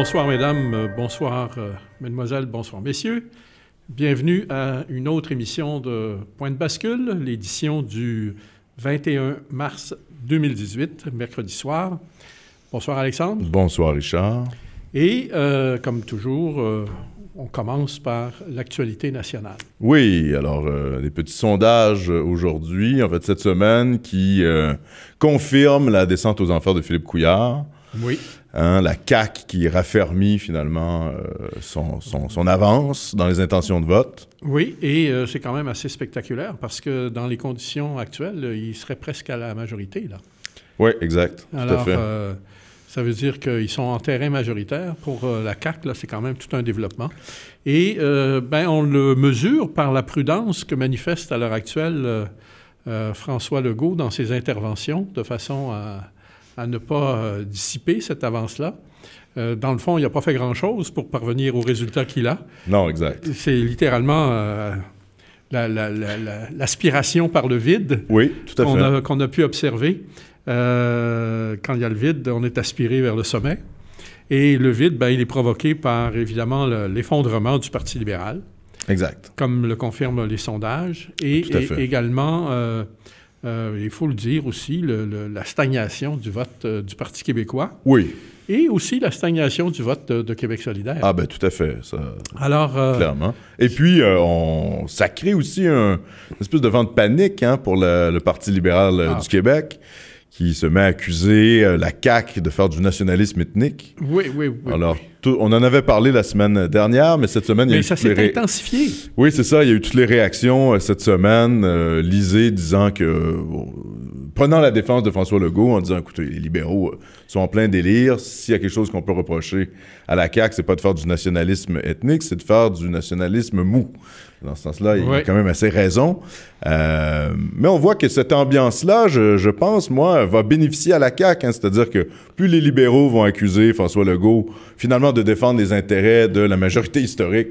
Bonsoir mesdames, bonsoir mesdemoiselles, bonsoir messieurs. Bienvenue à une autre émission de Point de bascule, l'édition du 21 mars 2018, mercredi soir. Bonsoir Alexandre. Bonsoir Richard. Et comme toujours, on commence par l'actualité nationale. Oui, alors des petits sondages aujourd'hui, en fait cette semaine, qui confirment la descente aux enfers de Philippe Couillard. Oui. Hein, la CAQ qui raffermit finalement son avance dans les intentions de vote. Oui, et c'est quand même assez spectaculaire parce que dans les conditions actuelles, il serait presque à la majorité, là. Oui, exact, tout à fait. Ça veut dire qu'ils sont en terrain majoritaire. Pour la CAQ, là, c'est quand même tout un développement. Et on le mesure par la prudence que manifeste à l'heure actuelle François Legault dans ses interventions, de façon à ne pas dissiper cette avance-là. Dans le fond, il n'a pas fait grand-chose pour parvenir au résultat qu'il a. Non, exact. C'est littéralement l'aspiration par le vide, oui, tout à fait. Qu'on a pu observer. Quand il y a le vide, on est aspiré vers le sommet. Et le vide, il est provoqué par, évidemment, l'effondrement du Parti libéral. Exact. Comme le confirment les sondages. Et également, il faut le dire aussi, la stagnation du vote du Parti québécois. Oui. Et aussi la stagnation du vote de Québec solidaire. Ah ben tout à fait, ça. Alors, clairement. Et puis, ça crée aussi une espèce de vent de panique pour le Parti libéral du Québec, qui se met à accuser la CAQ de faire du nationalisme ethnique. Oui. Alors, on en avait parlé la semaine dernière, mais cette semaine, il y a eu ça s'est intensifié. Oui, c'est ça. Il y a eu toutes les réactions cette semaine. Lisée disant que... prenant la défense de François Legault en disant, écoutez, les libéraux sont en plein délire. S'il y a quelque chose qu'on peut reprocher à la CAQ, c'est pas de faire du nationalisme ethnique, c'est de faire du nationalisme mou. Dans ce sens-là, il a quand même assez raison. Mais on voit que cette ambiance-là, je pense, moi, va bénéficier à la CAQ. C'est-à-dire que plus les libéraux vont accuser François Legault, finalement, de défendre les intérêts de la majorité historique,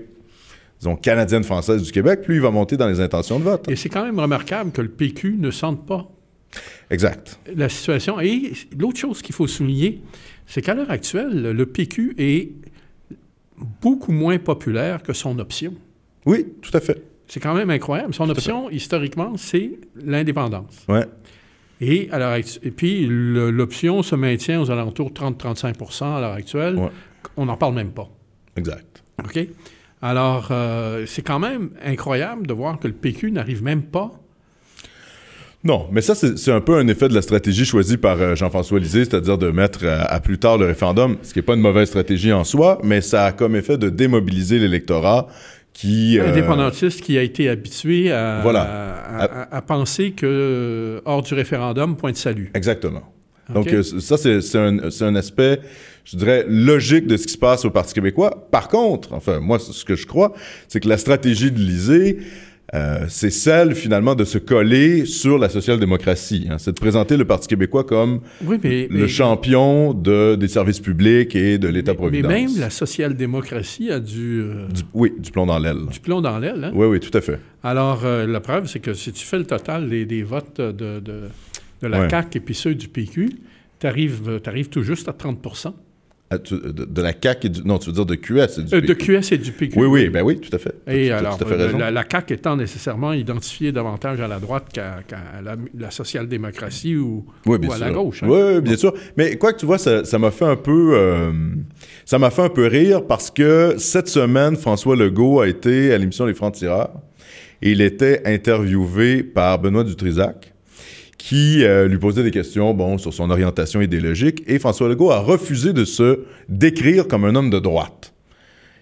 disons, canadienne-française du Québec, plus il va monter dans les intentions de vote. Et c'est quand même remarquable que le PQ ne sente pas exact. La situation. Et l'autre chose qu'il faut souligner, c'est qu'à l'heure actuelle, le PQ est beaucoup moins populaire que son option. Oui, tout à fait. C'est quand même incroyable. Son option, historiquement, c'est l'indépendance. Ouais. Et puis, l'option se maintient aux alentours de 30-35 % à l'heure actuelle. Ouais. On n'en parle même pas. Exact. OK? Alors, c'est quand même incroyable de voir que le PQ n'arrive même pas. Non, mais ça, c'est un peu un effet de la stratégie choisie par Jean-François Lisée, c'est-à-dire de mettre à plus tard le référendum, ce qui n'est pas une mauvaise stratégie en soi, mais ça a comme effet de démobiliser l'électorat qui... indépendantiste qui a été habitué à penser que hors du référendum, point de salut. Exactement. Okay. Donc, ça, c'est un aspect, je dirais, logique de ce qui se passe au Parti québécois. Par contre, enfin, moi, ce que je crois, c'est que la stratégie de Lisée... c'est celle, finalement, de se coller sur la social-démocratie. C'est de présenter le Parti québécois comme le champion des services publics et de l'État-providence. Mais même la social-démocratie a du plomb dans l'aile. Du plomb dans l'aile, hein? Oui, tout à fait. Alors, la preuve, c'est que si tu fais le total des votes de la CAQ et puis ceux du PQ, tu arrives tout juste à 30 %. De la CAQ et du... Non, tu veux dire de QS et du PQ. De QS et du PQ. Oui, oui, tout à fait. Et alors, la CAQ étant nécessairement identifiée davantage à la droite qu'à la social-démocratie ou à la gauche. Hein? Oui, bien sûr. Mais quoi que tu vois, ça m'a fait un peu... ça m'a fait un peu rire parce que cette semaine, François Legault a été à l'émission Les Francs-Tireurs et il était interviewé par Benoît Dutrisac, qui lui posait des questions sur son orientation idéologique, et François Legault a refusé de se décrire comme un homme de droite.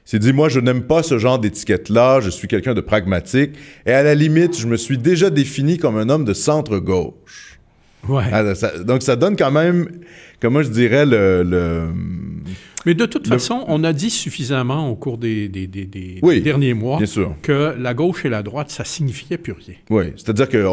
Il s'est dit, moi, je n'aime pas ce genre d'étiquette-là, je suis quelqu'un de pragmatique, et à la limite, je me suis déjà défini comme un homme de centre-gauche. Ouais. Donc, ça donne quand même, comment je dirais, Mais de toute façon, on a dit suffisamment au cours des derniers mois que la gauche et la droite, ça signifiait plus rien. Oui, c'est-à-dire que...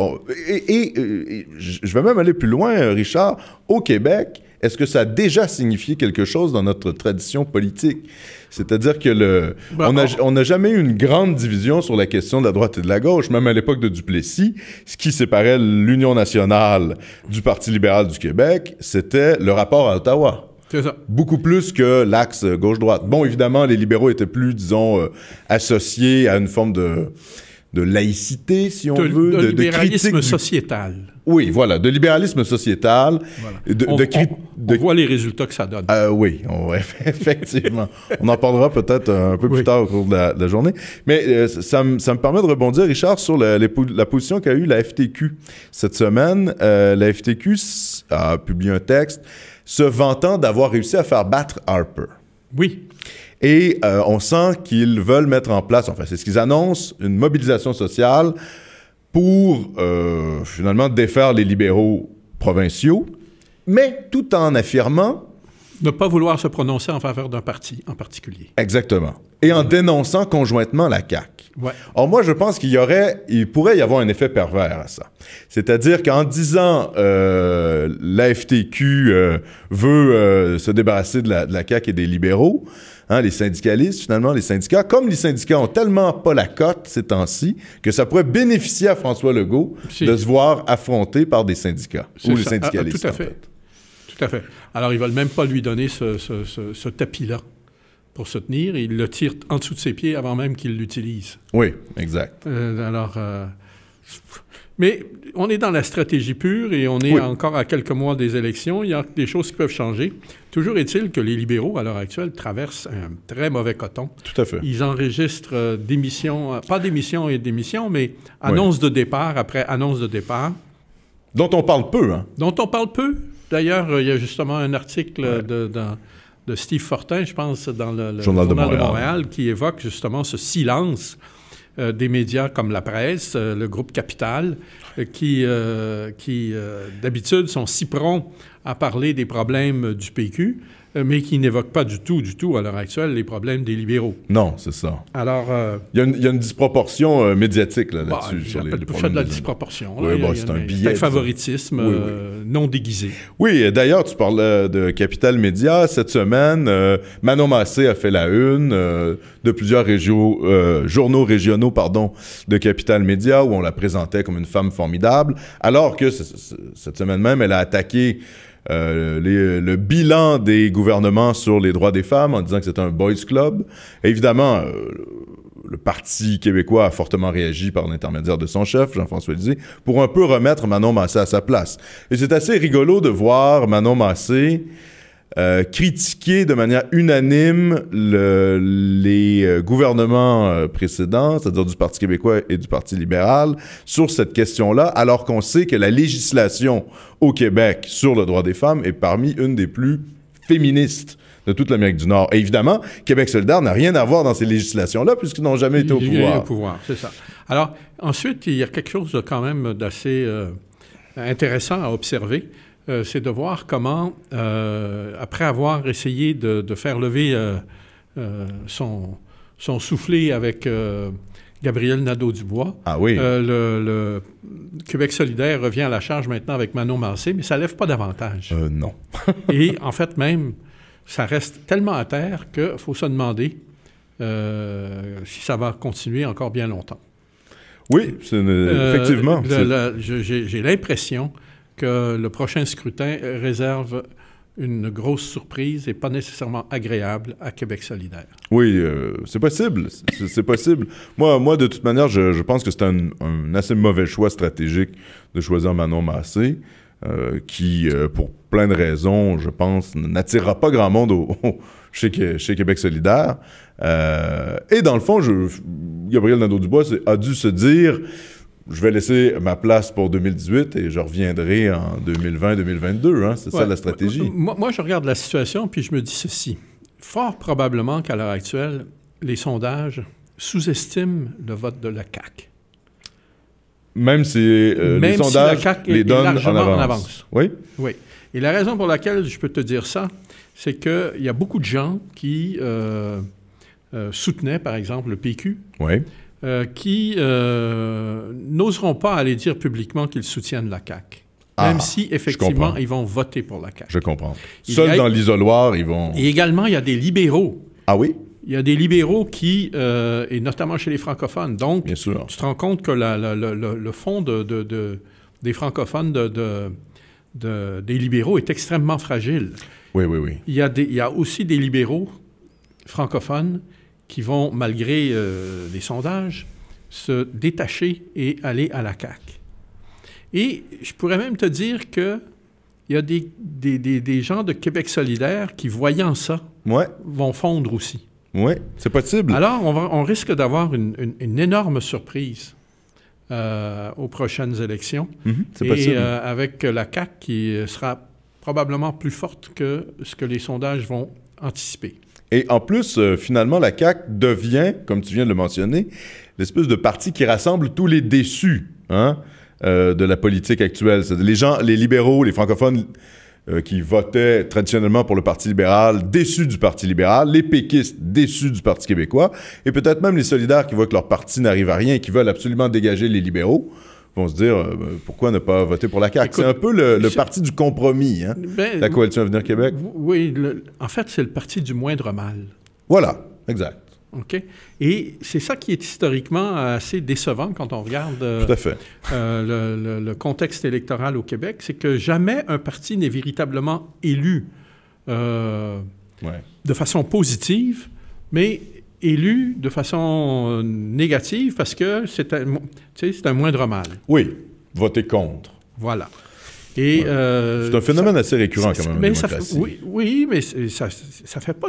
je vais même aller plus loin, Richard. Au Québec, est-ce que ça a déjà signifié quelque chose dans notre tradition politique? C'est-à-dire que on n'a jamais eu une grande division sur la question de la droite et de la gauche, même à l'époque de Duplessis. Ce qui séparait l'Union nationale du Parti libéral du Québec, c'était le rapport à Ottawa. C'est ça. Beaucoup plus que l'axe gauche-droite. Bon, évidemment, les libéraux étaient plus, disons, associés à une forme de laïcité, si on veut, de libéralisme critique sociétal. Oui, voilà, de libéralisme sociétal. Voilà. On voit les résultats que ça donne. Oui, effectivement. On en parlera peut-être un peu plus tard au cours de la journée. Mais ça me permet de rebondir, Richard, sur la position qu'a eue la FTQ cette semaine. La FTQ a publié un texte se vantant d'avoir réussi à faire battre Harper. Oui. Et on sent qu'ils veulent mettre en place, enfin, c'est ce qu'ils annoncent, une mobilisation sociale pour finalement défaire les libéraux provinciaux, mais tout en affirmant... Ne pas vouloir se prononcer en faveur d'un parti en particulier. Exactement. Et en dénonçant conjointement la CAQ. Ouais. Or, moi, je pense il pourrait y avoir un effet pervers à ça. C'est-à-dire qu'en disant la FTQ veut se débarrasser de la CAQ et des libéraux, hein, les syndicalistes, finalement, les syndicats, comme les syndicats ont tellement pas la cote ces temps-ci, que ça pourrait bénéficier à François Legault de se voir affronté par des syndicats ou les syndicalistes. Tout à fait. Tout à fait. Alors, ils ne veulent même pas lui donner ce tapis-là pour se tenir. Ils le tirent en dessous de ses pieds avant même qu'il l'utilise. Oui, exact. Mais on est dans la stratégie pure et on est encore à quelques mois des élections. Il y a des choses qui peuvent changer. Toujours est-il que les libéraux, à l'heure actuelle, traversent un très mauvais coton. Tout à fait. Ils enregistrent démissions, pas démissions et démissions, mais annonce de départ après annonce de départ. Dont on parle peu, hein? Dont on parle peu. D'ailleurs, il y a justement un article de Steve Fortin, je pense, dans le Journal de Montréal, qui évoque justement ce silence des médias comme la presse, le groupe Capital, qui d'habitude sont si prompts à parler des problèmes du PQ, mais qui n'évoquent pas du tout, à l'heure actuelle, les problèmes des libéraux. Non, c'est ça. Alors... il y a une disproportion médiatique là-dessus. J'appelle plus ça de la disproportion. Oui, c'est un billet. C'est un favoritisme non déguisé. Oui, d'ailleurs, tu parles de Capital Média. Cette semaine, Manon Massé a fait la une de plusieurs journaux régionaux de Capital Média, où on la présentait comme une femme formidable, alors que cette semaine même, elle a attaqué le bilan des gouvernements sur les droits des femmes en disant que c'est un boys club. Et évidemment, le Parti québécois a fortement réagi par l'intermédiaire de son chef, Jean-François Lisée, pour un peu remettre Manon Massé à sa place. Et c'est assez rigolo de voir Manon Massé critiquer de manière unanime les gouvernements précédents, c'est-à-dire du Parti québécois et du Parti libéral, sur cette question-là, alors qu'on sait que la législation au Québec sur le droit des femmes est parmi une des plus féministes de toute l'Amérique du Nord. Et évidemment, Québec solidaire n'a rien à voir dans ces législations-là, puisqu'ils n'ont jamais été au pouvoir. C'est ça. Alors, ensuite, il y a quelque chose quand même d'assez intéressant à observer. C'est de voir comment, après avoir essayé de faire lever son soufflet avec Gabriel Nadeau-Dubois, le Québec solidaire revient à la charge maintenant avec Manon Massé, mais ça ne lève pas davantage. Non. Et en fait, même, ça reste tellement à terre qu'il faut se demander si ça va continuer encore bien longtemps. Oui, effectivement. J'ai l'impression que le prochain scrutin réserve une grosse surprise et pas nécessairement agréable à Québec solidaire. Oui, c'est possible. C'est possible. Moi, de toute manière, je pense que c'est un assez mauvais choix stratégique de choisir Manon Massé, qui, pour plein de raisons, je pense, n'attirera pas grand monde chez Québec solidaire. Et dans le fond, Gabriel Nadeau-Dubois a dû se dire... Je vais laisser ma place pour 2018 et je reviendrai en 2020-2022. Hein? C'est ça la stratégie. Moi, je regarde la situation puis je me dis ceci. Fort probablement qu'à l'heure actuelle, les sondages sous-estiment le vote de la CAQ. Même si les sondages les donnent en avance. Oui? Oui. Et la raison pour laquelle je peux te dire ça, c'est qu'il y a beaucoup de gens qui soutenaient, par exemple, le PQ. Oui. Qui n'oseront pas aller dire publiquement qu'ils soutiennent la CAQ. Même si, effectivement, ils vont voter pour la CAQ. Je comprends. Seuls dans l'isoloir, ils vont... Et également, il y a des libéraux. Ah oui? Il y a des libéraux qui, et notamment chez les francophones, donc bien sûr. Tu te rends compte que le fond des francophones des libéraux est extrêmement fragile. Oui, oui, oui. Il y a aussi des libéraux francophones qui vont, malgré les sondages, se détacher et aller à la CAQ. Et je pourrais même te dire qu'il y a des gens de Québec solidaire qui, voyant ça, vont fondre aussi. Oui, c'est possible. Alors, on risque d'avoir une énorme surprise aux prochaines élections. C'est possible. Et avec la CAQ qui sera probablement plus forte que ce que les sondages vont anticiper. Et en plus, finalement, la CAQ devient, comme tu viens de le mentionner, l'espèce de parti qui rassemble tous les déçus de la politique actuelle. C'est les gens, les libéraux, les francophones qui votaient traditionnellement pour le Parti libéral, déçus du Parti libéral, les péquistes déçus du Parti québécois, et peut-être même les solidaires qui voient que leur parti n'arrive à rien et qui veulent absolument dégager les libéraux, vont se dire pourquoi ne pas voter pour la CAQ. C'est un peu le parti du compromis, la Coalition Avenir Québec. Oui, en fait, c'est le parti du moindre mal. Voilà, exact. OK? Et c'est ça qui est historiquement assez décevant quand on regarde tout à fait. Le contexte électoral au Québec, c'est que jamais un parti n'est véritablement élu de façon positive, mais élu de façon négative parce que c'est un moindre mal. Oui, voter contre. Voilà. Et, c'est un phénomène assez récurrent quand même en démocratie. Oui, mais ça ne fait pas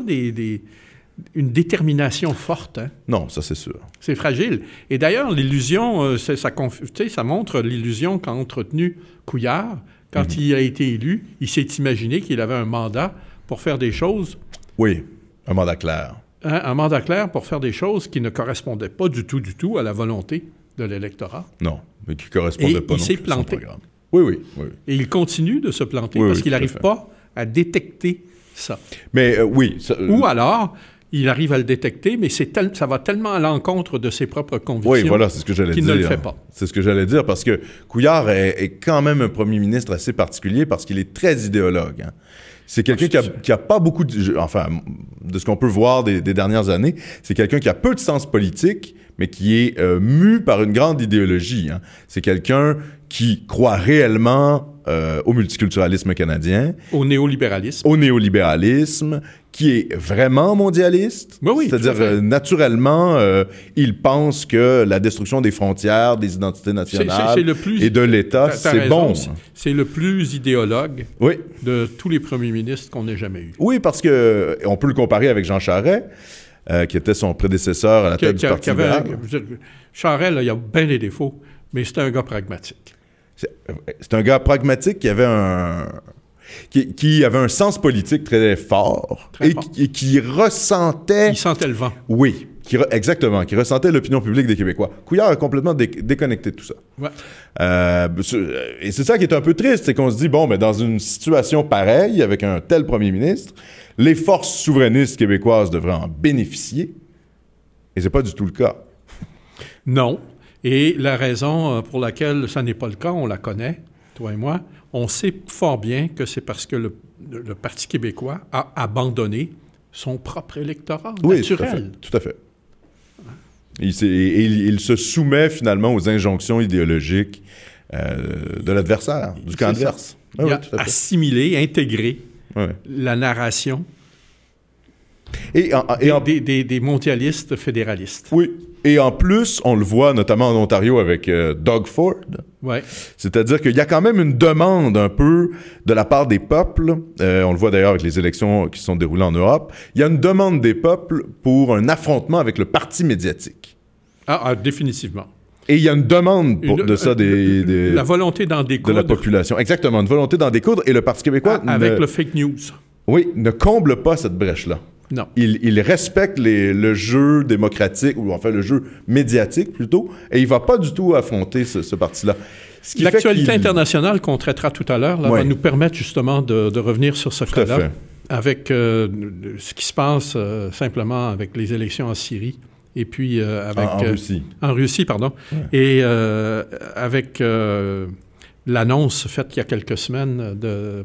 une détermination forte. Hein? Non, ça c'est sûr. C'est fragile. Et d'ailleurs, l'illusion, ça montre l'illusion qu'a entretenue Couillard. Quand il a été élu, il s'est imaginé qu'il avait un mandat pour faire des choses... Oui, un mandat clair. Un mandat clair pour faire des choses qui ne correspondaient pas du tout à la volonté de l'électorat. Non, mais qui ne correspondaient pas non plus à son programme. Il s'est planté. Oui. Et il continue de se planter parce qu'il n'arrive pas à détecter ça. Mais oui... Ou alors... Il arrive à le détecter, mais ça va tellement à l'encontre de ses propres convictions. Oui, voilà, c'est ce que j'allais dire. Qu'il ne le fait pas. C'est ce que j'allais dire, parce que Couillard est quand même un premier ministre assez particulier parce qu'il est très idéologue. C'est quelqu'un qui a pas beaucoup de... Enfin, de ce qu'on peut voir des dernières années, c'est quelqu'un qui a peu de sens politique, mais qui est mu par une grande idéologie. C'est quelqu'un qui croit réellement au multiculturalisme canadien. Au néolibéralisme. Au néolibéralisme, qui est vraiment mondialiste. Oui, c'est-à-dire, naturellement, il pense que la destruction des frontières, des identités nationales et de l'État, c'est bon. C'est le plus idéologue de tous les premiers ministres qu'on ait jamais eu. Oui, parce qu'on peut le comparer avec Jean Charest, qui était son prédécesseur à la tête du Parti libéral. Charest, là, il a bien des défauts, mais c'est un gars pragmatique. C'est un gars pragmatique qui avait un sens politique très fort et qui ressentait... Il sentait le vent. Oui, exactement, qui ressentait l'opinion publique des Québécois. Couillard a complètement déconnecté de tout ça. Et c'est ça qui est un peu triste, c'est qu'on se dit, bon, mais dans une situation pareille, avec un tel premier ministre, les forces souverainistes québécoises devraient en bénéficier, et c'est pas du tout le cas. Non. Et la raison pour laquelle ça n'est pas le cas, on la connaît, toi et moi. On sait fort bien que c'est parce que le Parti québécois a abandonné son propre électorat naturel. Tout à fait. Il se soumet finalement aux injonctions idéologiques de l'adversaire, du camp adverse. Il a assimilé, intégré la narration des mondialistes fédéralistes. Oui. Et en plus, on le voit notamment en Ontario avec Doug Ford. Ouais. C'est-à-dire qu'il y a quand même une demande un peu de la part des peuples. On le voit d'ailleurs avec les élections qui se sont déroulées en Europe. Il y a une demande des peuples pour un affrontement avec le parti médiatique. Définitivement. Et il y a une demande de ça la volonté d'en découdre. De la population. Exactement, une volonté d'en découdre. Et le Parti québécois... avec le fake news. Oui, ne comble pas cette brèche-là. Non. Il respecte le jeu démocratique, ou enfin le jeu médiatique plutôt, et il ne va pas du tout affronter ce parti-là. L'actualité internationale qu'on traitera tout à l'heure va nous permettre justement de revenir sur ce cas-là, avec ce qui se passe simplement avec les élections en Syrie, et puis avec... En Russie. En Russie, pardon. Ouais. Et avec... l'annonce faite il y a quelques semaines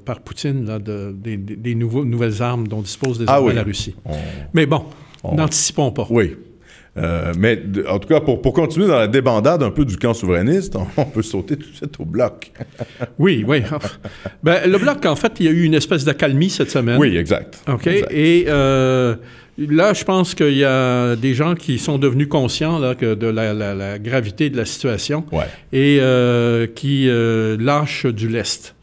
par Poutine là, des nouvelles armes dont dispose désormais la Russie. Mais bon, n'anticipons pas. Oui. Mais en tout cas, pour continuer dans la débandade un peu du camp souverainiste, on peut sauter tout de suite au Bloc. Oui, oui. Ben, le Bloc, en fait, il y a eu une espèce d'accalmie cette semaine. Oui, exact. OK. Exact. Et là, je pense qu'il y a des gens qui sont devenus conscients là, de la gravité de la situation et qui lâchent du lest.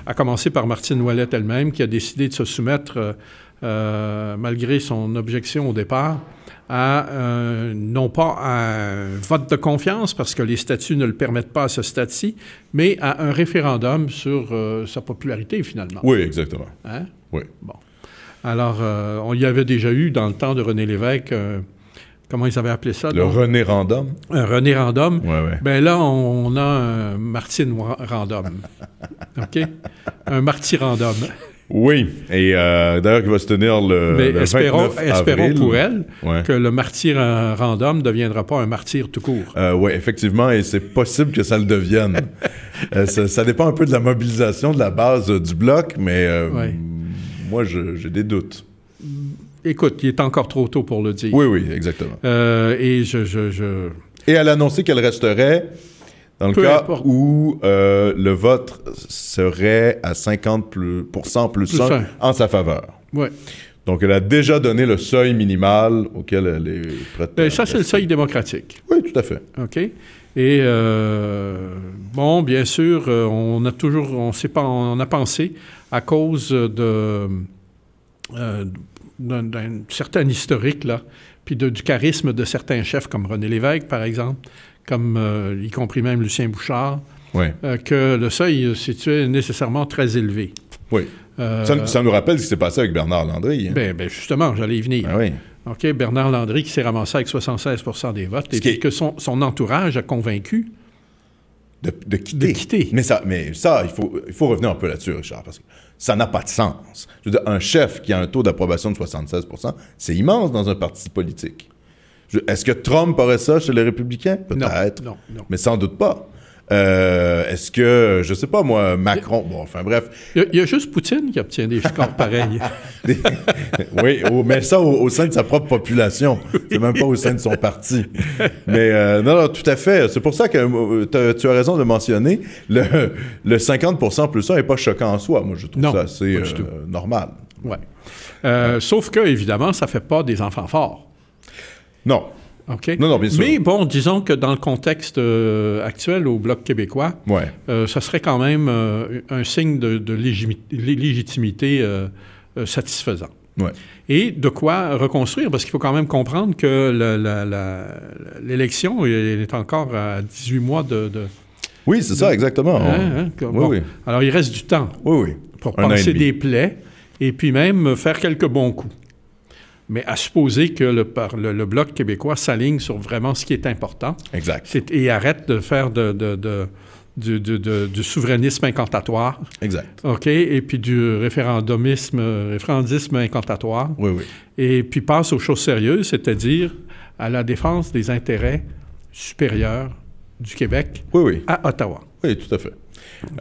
À commencer par Martine Ouellette elle-même, qui a décidé de se soumettre, malgré son objection au départ, non pas à un vote de confiance, parce que les statuts ne le permettent pas à ce stade-ci, mais à un référendum sur sa popularité, finalement. Oui, exactement. Hein? Oui. Bon. Alors, on y avait déjà eu, dans le temps de René Lévesque, comment ils avaient appelé ça? Le René-random? Un René-random. Oui, oui. Bien là, on a un Martine-random. OK? Un Marty-random. Oui, et d'ailleurs, il va se tenir le 29 avril. Espérons pour elle que le martyr random ne deviendra pas un martyr tout court. Oui, effectivement, et c'est possible que ça le devienne. Ça dépend un peu de la mobilisation de la base du Bloc, mais moi, j'ai des doutes. Écoute, il est encore trop tôt pour le dire. Oui, oui, exactement. Et Et elle a annoncé qu'elle resterait dans le cas où le vote serait à 50% plus 1 en sa faveur. Oui. Donc, elle a déjà donné le seuil minimal auquel elle est prête à... Ça, c'est le seuil démocratique. Oui, tout à fait. OK. Et, bon, bien sûr, on a pensé, à cause d'un certain historique, là, puis du charisme de certains chefs, comme René Lévesque, par exemple, comme y compris même Lucien Bouchard, que le seuil situait nécessairement très élevé. Oui. Ça nous rappelle ce qui s'est passé avec Bernard Landry. Hein? Ben justement, j'allais y venir. Ah oui. OK, Bernard Landry qui s'est ramassé avec 76% des votes et que son entourage a convaincu de quitter. Mais ça, il faut revenir un peu là-dessus, Richard, parce que ça n'a pas de sens. Je veux dire, un chef qui a un taux d'approbation de 76%, c'est immense dans un parti politique. Est-ce que Trump aurait ça chez les Républicains? Peut-être. Non. Mais sans doute pas. Est-ce que, je sais pas moi, Macron... Bon, enfin bref. Il y a juste Poutine qui obtient des scores pareils. Oui, mais ça au sein de sa propre population. C'est même pas au sein de son parti. Mais non, tout à fait. C'est pour ça que tu as raison de mentionner, le 50% plus 1 n'est pas choquant en soi. Moi, je trouve ça assez normal. Oui. Sauf que, évidemment, ça fait pas des enfants forts. Non. OK? Non, bien sûr. Mais bon, disons que dans le contexte actuel au Bloc québécois, ça serait quand même un signe de légitimité satisfaisant. Ouais. Et de quoi reconstruire, parce qu'il faut quand même comprendre que l'élection est encore à 18 mois de... Oui, c'est ça, exactement. Bon. Oui. Alors, il reste du temps pour passer des plaies et puis même faire quelques bons coups. Mais à supposer que le Bloc québécois s'aligne sur vraiment ce qui est important. Exact. Et arrête de faire du souverainisme incantatoire. Exact. OK? Et puis du référendisme incantatoire. Oui. Et puis passe aux choses sérieuses, c'est-à-dire à la défense des intérêts supérieurs du Québec à Ottawa. Oui, tout à fait.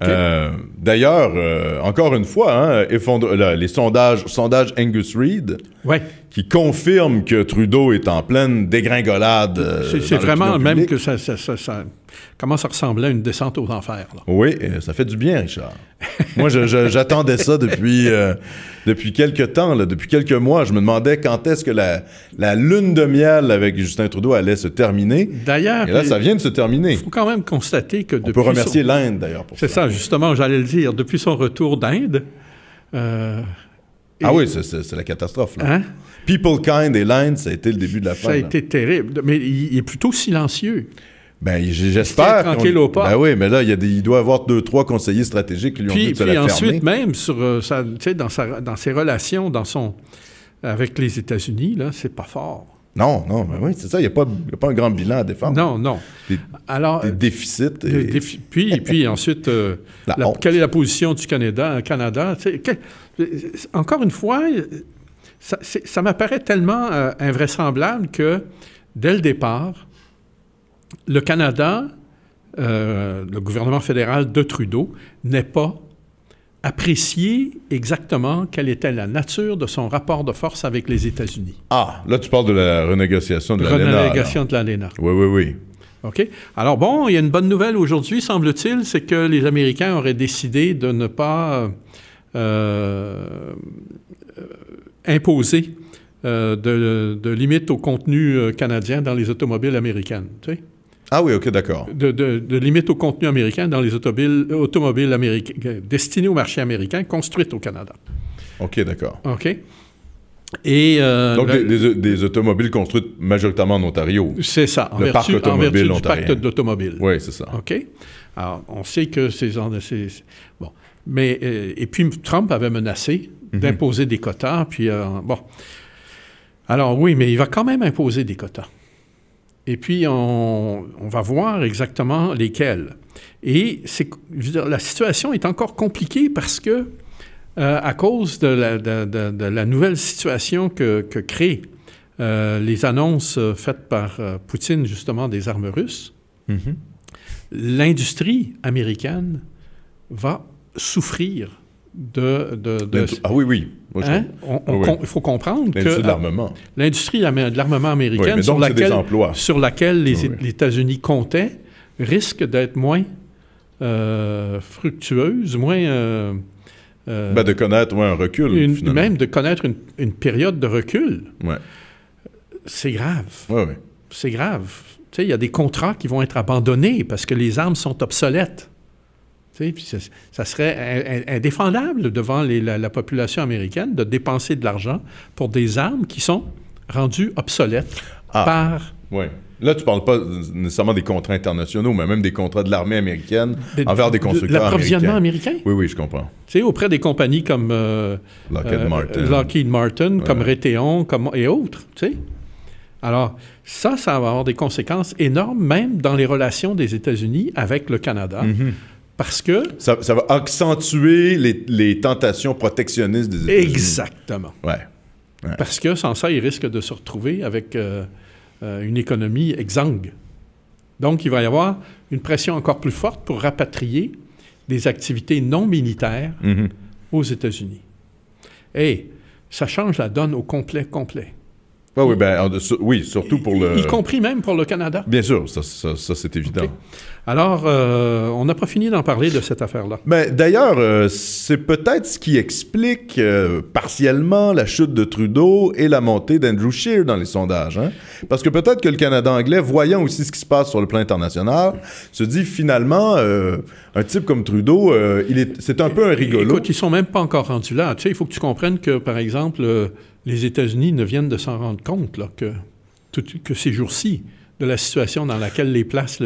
Okay. D'ailleurs, encore une fois, les sondages Angus Reid, qui confirment que Trudeau est en pleine dégringolade. C'est vraiment même que ça commence à ressembler à une descente aux enfers. Là. Oui, ça fait du bien, Richard. Moi, j'attendais ça depuis quelques temps, depuis quelques mois. Je me demandais quand est-ce que la lune de miel avec Justin Trudeau allait se terminer. D'ailleurs... Et là, ça vient de se terminer. Il faut quand même constater que depuis... On peut remercier l'Inde, d'ailleurs, pour ça. C'est ça, justement, j'allais le dire. Depuis son retour d'Inde... oui, c'est la catastrophe, là. Hein? People Kind et l'Inde, ça a été le début de la fin. Ça a été terrible. Mais il est plutôt silencieux. Ben, j'espère. Tranquille au pas. Ben oui, mais là, il doit y avoir 2-3 conseillers stratégiques qui lui ont dit de se la fermer. Puis ensuite, même, dans ses relations avec les États-Unis, là, c'est pas fort. Non, ben oui, c'est ça. Il n'y a pas un grand bilan à défendre. Non. Des déficits. Puis ensuite, quelle est la position du Canada? Encore une fois, ça m'apparaît tellement invraisemblable que, dès le départ, le Canada, le gouvernement fédéral de Trudeau, n'est pas apprécier exactement quelle était la nature de son rapport de force avec les États-Unis. Ah, là, tu parles de la renégociation de l'ALENA. Renégociation de l'ALENA. Oui, oui, oui. OK? Alors bon, il y a une bonne nouvelle aujourd'hui, semble-t-il, c'est que les Américains auraient décidé de ne pas imposer de limites au contenu canadien dans les automobiles américaines. Tu sais? Ah oui, OK, d'accord. De limites au contenu américain dans les automobiles américains destinés au marché américain, construites au Canada. OK, d'accord. OK? Et, donc, des automobiles construites majoritairement en Ontario. C'est ça, en vertu du pacte de l'automobile. Oui, c'est ça. OK? Alors, on sait que bon. Mais, et puis, Trump avait menacé d'imposer des quotas, puis bon. Alors, oui, mais il va quand même imposer des quotas. Et puis, on va voir exactement lesquels. Et la situation est encore compliquée parce que, à cause de la nouvelle situation que créent les annonces faites par Poutine, justement, des armes russes, l'industrie américaine va souffrir Ah oui, oui. Hein? Il faut comprendre que l'industrie de l'armement. L'industrie de l'armement américaine, sur laquelle les États-Unis comptaient, risque d'être moins fructueuse, moins... de connaître un recul, finalement. Même de connaître une période de recul. Ouais. C'est grave. Oui, oui. C'est grave. Tu sais, il y a des contrats qui vont être abandonnés parce que les armes sont obsolètes. Tu sais, puis ça serait indéfendable devant la population américaine de dépenser de l'argent pour des armes qui sont rendues obsolètes par... Oui. Là, tu ne parles pas nécessairement des contrats internationaux, mais même des contrats de l'armée américaine envers des constructeurs l'approvisionnement américain. Oui, oui, je comprends. Tu sais, auprès des compagnies comme Lockheed Martin, comme Raytheon et autres, tu sais. Alors, ça va avoir des conséquences énormes, même dans les relations des États-Unis avec le Canada. Parce que... Ça va accentuer les tentations protectionnistes des États-Unis. Exactement. Ouais. Parce que sans ça, ils risquent de se retrouver avec une économie exsangue. Donc, il va y avoir une pression encore plus forte pour rapatrier des activités non militaires aux États-Unis. Et ça change la donne au complet. Oui, surtout pour le... Y compris même pour le Canada. Bien sûr, ça c'est évident. Okay. Alors, on n'a pas fini d'en parler de cette affaire-là. Mais d'ailleurs, c'est peut-être ce qui explique partiellement la chute de Trudeau et la montée d'Andrew Scheer dans les sondages. Hein? Parce que peut-être que le Canada anglais, voyant aussi ce qui se passe sur le plan international, se dit finalement, un type comme Trudeau, c'est un peu un rigolo. Écoute, ils sont même pas encore rendus là. Tu sais, il faut que tu comprennes que, par exemple, les États-Unis ne viennent de s'en rendre compte là, que ces jours-ci, de la situation dans laquelle les places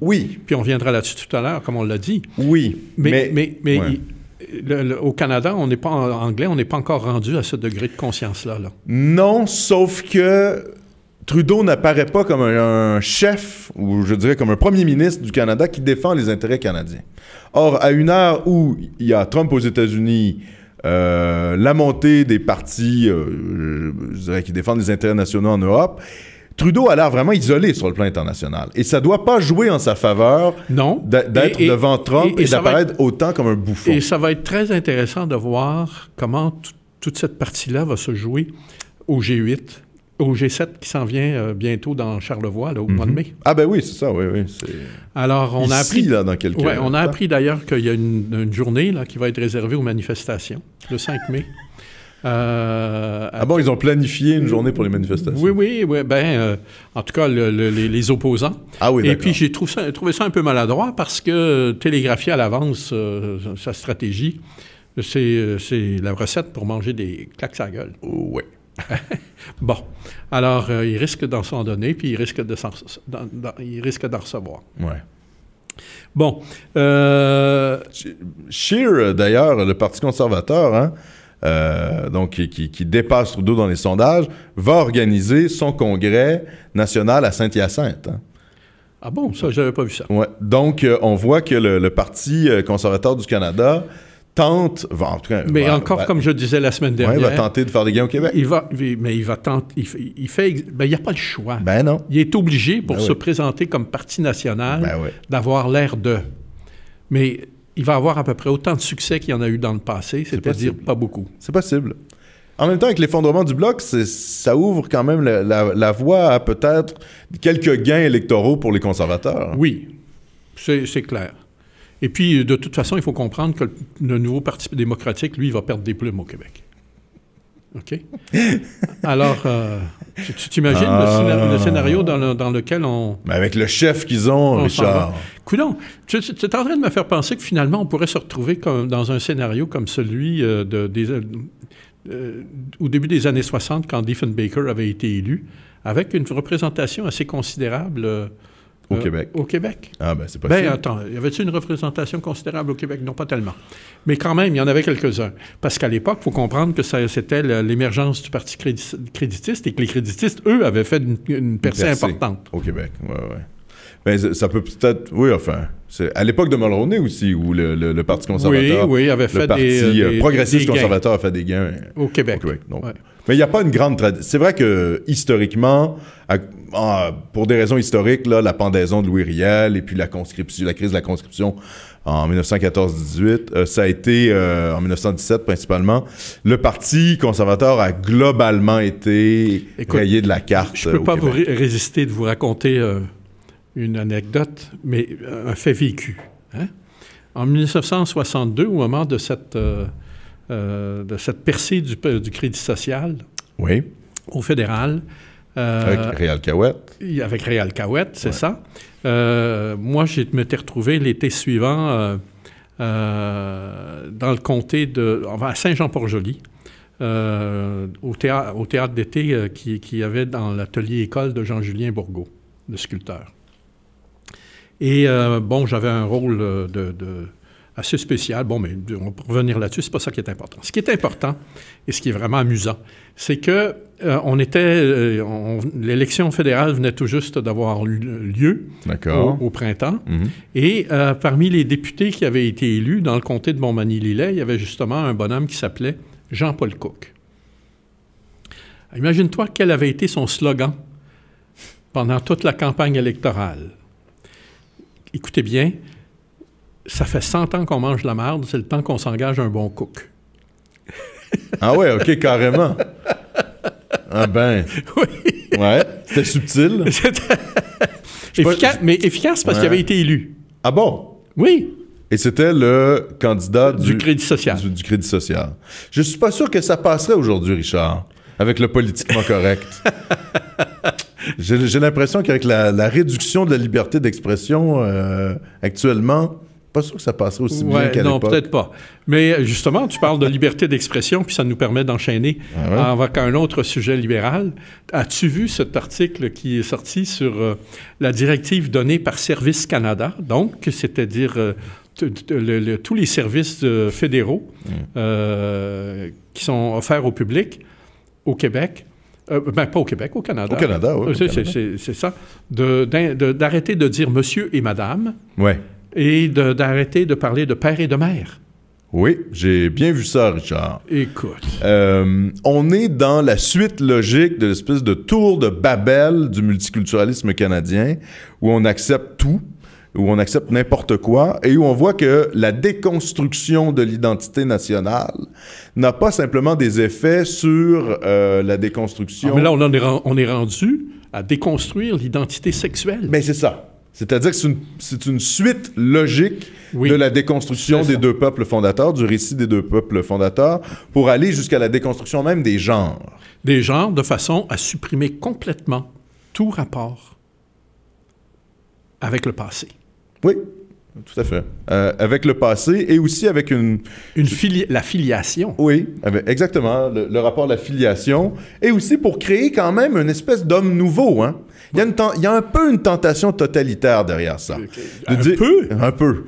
Oui. Puis on reviendra là-dessus tout à l'heure, comme on l'a dit. Oui. Mais au Canada, on n'est pas en anglais, on n'est pas encore rendu à ce degré de conscience-là. Là. Non, sauf que Trudeau n'apparaît pas comme un chef, ou je dirais comme un premier ministre du Canada qui défend les intérêts canadiens. Or, à une heure où il y a Trump aux États-Unis, la montée des partis, je dirais, qui défendent les intérêts nationaux en Europe, Trudeau a l'air vraiment isolé sur le plan international. Et ça ne doit pas jouer en sa faveur d'être devant Trump et d'apparaître autant comme un bouffon. Et ça va être très intéressant de voir comment toute cette partie-là va se jouer au G8, au G7 qui s'en vient bientôt dans Charlevoix, là, au mois de mai. Ah ben oui, c'est ça, oui. Alors, on a appris... là, dans quelques on a appris d'ailleurs qu'il y a une journée là, qui va être réservée aux manifestations, le 5 mai. Ils ont planifié une journée pour les manifestations? Oui. En tout cas, les opposants. Ah oui, et puis, j'ai trouvé ça un peu maladroit parce que télégraphier à l'avance sa stratégie, c'est la recette pour manger des claques à la gueule. Oui. Bon. Alors, il risque d'en s'en donner, puis il risque d'en recevoir. Oui. Bon. Scheer, d'ailleurs, le Parti conservateur, hein, donc qui dépasse Trudeau dans les sondages, va organiser son congrès national à Saint-Hyacinthe. Hein. Ah bon? Ça, je n'avais pas vu ça. Ouais. Donc, on voit que le Parti conservateur du Canada tente... En tout cas, comme je disais la semaine dernière... il va tenter de faire des gains au Québec. Il va tenter... il n'y a pas le choix. Ben non. Il est obligé, pour se présenter comme parti national, d'avoir l'air de... Mais... il va avoir à peu près autant de succès qu'il y en a eu dans le passé, c'est-à-dire pas beaucoup. C'est possible. En même temps, avec l'effondrement du Bloc, ça ouvre quand même la voie à peut-être quelques gains électoraux pour les conservateurs. Oui, c'est clair. Et puis, de toute façon, il faut comprendre que le nouveau Parti démocratique, lui, il va perdre des plumes au Québec. OK? Alors, tu t'imagines le scénario dans lequel on... Mais avec le chef qu'ils ont, Richard. Coudonc, tu es en train de me faire penser que finalement, on pourrait se retrouver dans un scénario comme celui au début des années 60, quand Diefenbaker avait été élu, avec une représentation assez considérable au Québec. Au Québec. Ah, ben c'est possible. Ben attends, y avait-il une représentation considérable au Québec? Non, pas tellement. Mais quand même, il y en avait quelques-uns. Parce qu'à l'époque, il faut comprendre que c'était l'émergence du Parti créditiste et que les créditistes, eux, avaient fait une percée importante. Au Québec, oui. Mais ça peut peut-être... Oui, enfin... C'est à l'époque de Mulroney aussi, où le Parti conservateur... Oui, avait fait le Parti progressiste conservateur a fait des gains. Au Québec. Donc. Ouais. Mais il n'y a pas une grande tradition. C'est vrai que, historiquement, pour des raisons historiques, là, la pendaison de Louis Riel et puis la crise de la conscription en 1914-18, ça a été, en 1917 principalement, le Parti conservateur a globalement été rayé de la carte. Je ne peux pas résister de vous raconter... une anecdote, mais un fait vécu. Hein? En 1962, au moment de cette percée du crédit social au fédéral... avec Réal Cahouette. Avec Réal Cahouette, c'est ça. Moi, je m'étais retrouvé l'été suivant dans le comté à Saint-Jean-Port-Joli, au théâtre d'été qu'il y avait dans l'atelier-école de Jean-Julien Bourgault, le sculpteur. Et j'avais un rôle assez spécial. Bon, mais on peut revenir là-dessus, c'est pas ça qui est important. Ce qui est important, et ce qui est vraiment amusant, c'est que l'élection fédérale venait tout juste d'avoir lieu au printemps. Mm-hmm. Et parmi les députés qui avaient été élus dans le comté de Montmagny-Lillet, il y avait justement un bonhomme qui s'appelait Jean-Paul Cook. Imagine-toi quel avait été son slogan pendant toute la campagne électorale. Écoutez bien, ça fait 100 ans qu'on mange la marde, c'est le temps qu'on s'engage un bon cook. Ah ouais, OK, carrément. Ah ben. Oui. Ouais, c'était subtil. Mais efficace parce qu'il avait été élu. Ah bon? Oui. Et c'était le candidat du Crédit social. Du Crédit social. Je suis pas sûr que ça passerait aujourd'hui, Richard, avec le politiquement correct. J'ai l'impression qu'avec la réduction de la liberté d'expression actuellement, pas sûr que ça passerait aussi bien qu'à l'époque. Non, peut-être pas. Mais justement, tu parles de liberté d'expression, puis ça nous permet d'enchaîner avec un autre sujet libéral. As-tu vu cet article qui est sorti sur la directive donnée par Service Canada, donc, c'est-à-dire tous les services fédéraux qui sont offerts au public au Québec, pas au Québec, au Canada. Au Canada, oui. C'est ça. D'arrêter de dire monsieur et madame. Oui. Et d'arrêter de parler de père et de mère. Oui, j'ai bien vu ça, Richard. Écoute. On est dans la suite logique de l'espèce de tour de Babel du multiculturalisme canadien, où on accepte tout, où on accepte n'importe quoi, et où on voit que la déconstruction de l'identité nationale n'a pas simplement des effets sur la déconstruction... mais là, on est rendu à déconstruire l'identité sexuelle. Mais c'est ça. C'est-à-dire que c'est une suite logique de la déconstruction des deux peuples fondateurs, du récit des deux peuples fondateurs, pour aller jusqu'à la déconstruction même des genres. Des genres de façon à supprimer complètement tout rapport avec le passé. Oui, tout à fait. Avec le passé et aussi avec la filiation. Oui, exactement, le rapport de la filiation. Et aussi pour créer quand même une espèce d'homme nouveau, hein. Il y a un peu une tentation totalitaire derrière ça. Un peu?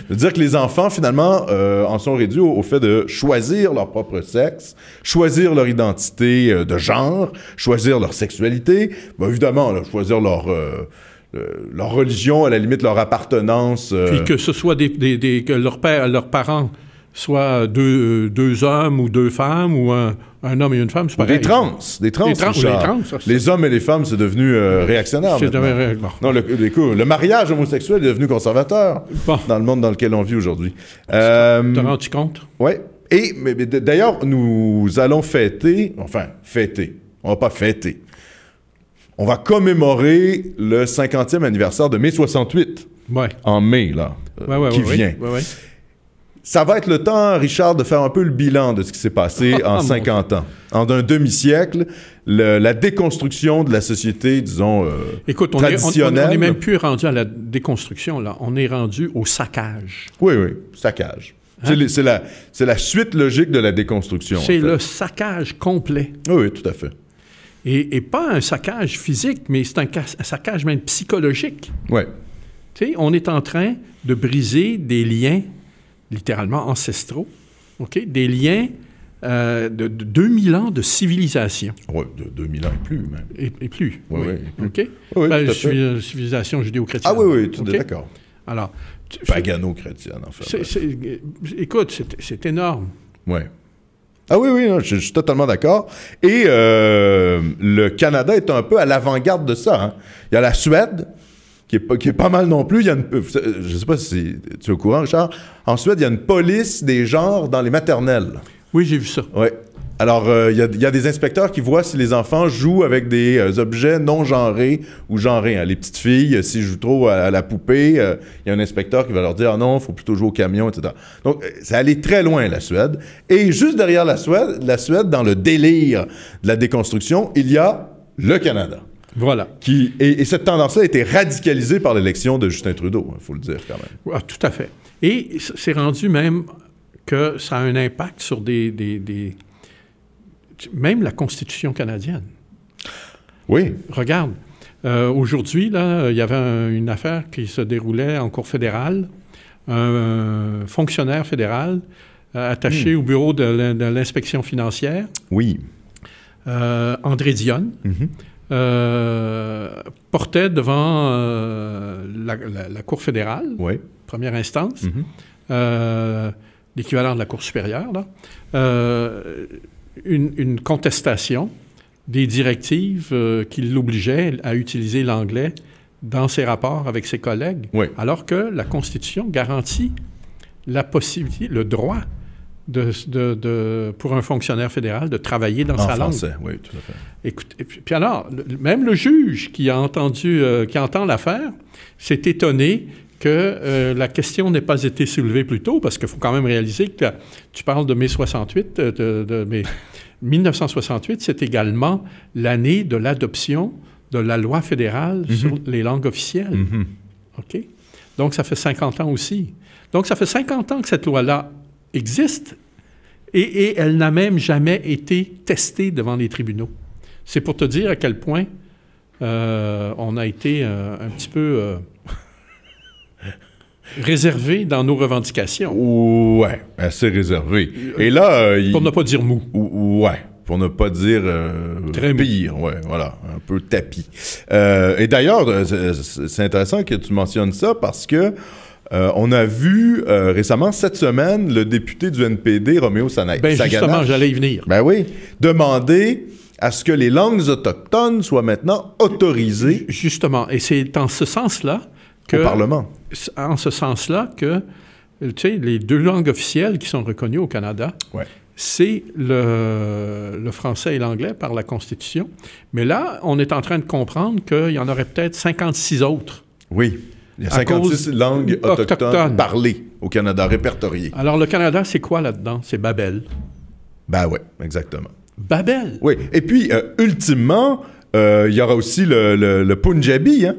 De dire que les enfants, finalement, en sont réduits au fait de choisir leur propre sexe, choisir leur identité de genre, choisir leur sexualité, évidemment, là, choisir leur religion, à la limite leur appartenance. Puis que ce soit que leurs parents soit deux hommes ou deux femmes, ou un homme et une femme, c'est pareil. Des trans, Richard. Les hommes et les femmes, c'est devenu réactionnaire. Bon. Non, le mariage homosexuel est devenu conservateur dans le monde dans lequel on vit aujourd'hui. T'as rendu compte? Oui. Mais d'ailleurs, nous allons fêter, on va pas fêter. On va commémorer le 50e anniversaire de mai 68. Ouais. En mai, là, qui vient. Ouais. Ça va être le temps, Richard, de faire un peu le bilan de ce qui s'est passé en 50 ans. En un demi-siècle, la déconstruction de la société, disons, écoute, traditionnelle. On n'est même plus rendu à la déconstruction, là. On est rendu au saccage. Oui, saccage. Hein? C'est la suite logique de la déconstruction. C'est le saccage complet. Oui, tout à fait. Et pas un saccage physique, mais c'est un saccage même psychologique. Oui. Tu sais, on est en train de briser des liens littéralement ancestraux, OK? Des liens de 2000 ans de civilisation. Oui, de 2000 ans et plus, même. Et plus, oui. OK? Oui, civilisation judéo-chrétienne. Ah oui, tout okay? D'accord. Alors... Pagano-chrétienne, en fait. Écoute, c'est énorme. Oui. Ah oui, non, je suis totalement d'accord. Et le Canada est un peu à l'avant-garde de ça. Hein. Il y a la Suède, qui est pas mal non plus. Il y a je ne sais pas si tu es au courant, Richard. En Suède, il y a une police des genres dans les maternelles. Oui, j'ai vu ça. Oui. Alors, il y a des inspecteurs qui voient si les enfants jouent avec des objets non genrés ou genrés. Hein. Les petites filles, s'ils jouent trop à la poupée, il y a un inspecteur qui va leur dire « Ah non, il faut plutôt jouer au camion, etc. » Donc, ça allait très loin, la Suède. Et juste derrière la Suède, dans le délire de la déconstruction, il y a le Canada. Voilà. Et cette tendance-là a été radicalisée par l'élection de Justin Trudeau, il faut le dire quand même. Ah, tout à fait. Et c'est rendu même que ça a un impact sur même la Constitution canadienne. Oui. Regarde, aujourd'hui, là, il y avait une affaire qui se déroulait en cour fédérale. Un fonctionnaire fédéral attaché au bureau de l'inspection financière. Oui. André Dionne. Portait devant la Cour fédérale, première instance, l'équivalent de la Cour supérieure, là, une contestation des directives qui l'obligeaient à utiliser l'anglais dans ses rapports avec ses collègues, alors que la Constitution garantit la possibilité, le droit pour un fonctionnaire fédéral de travailler dans sa langue. En français, oui, tout à fait. Écoute, puis alors, même le juge qui entend l'affaire s'est étonné que la question n'ait pas été soulevée plus tôt, parce qu'il faut quand même réaliser que tu parles de mai 68, mais 1968, c'est également l'année de l'adoption de la loi fédérale sur les langues officielles. OK? Donc, ça fait 50 ans aussi. Donc, ça fait 50 ans que cette loi-là existe et elle n'a même jamais été testée devant les tribunaux. C'est pour te dire à quel point on a été un petit peu réservé dans nos revendications. Ouais, assez réservé. Et là... pour ne pas dire mou. Ouais, pour ne pas dire très pire. Ouais, voilà, un peu tapis. Et d'ailleurs, c'est intéressant que tu mentionnes ça parce que on a vu récemment, cette semaine, le député du NPD, Roméo Saganache. Ben justement, j'allais y venir. Ben oui, demander à ce que les langues autochtones soient maintenant autorisées. Justement, et c'est en ce sens-là que... Au Parlement. En ce sens-là que, tu sais, les deux langues officielles qui sont reconnues au Canada, c'est le français et l'anglais par la Constitution. Mais là, on est en train de comprendre qu'il y en aurait peut-être 56 autres. Oui. Il y a 56 langues autochtones parlées au Canada, répertoriées. Alors, le Canada, c'est quoi là-dedans? C'est Babel. Ben oui, exactement. Babel. Oui. Et puis, ultimement, il y aura aussi le Punjabi, hein?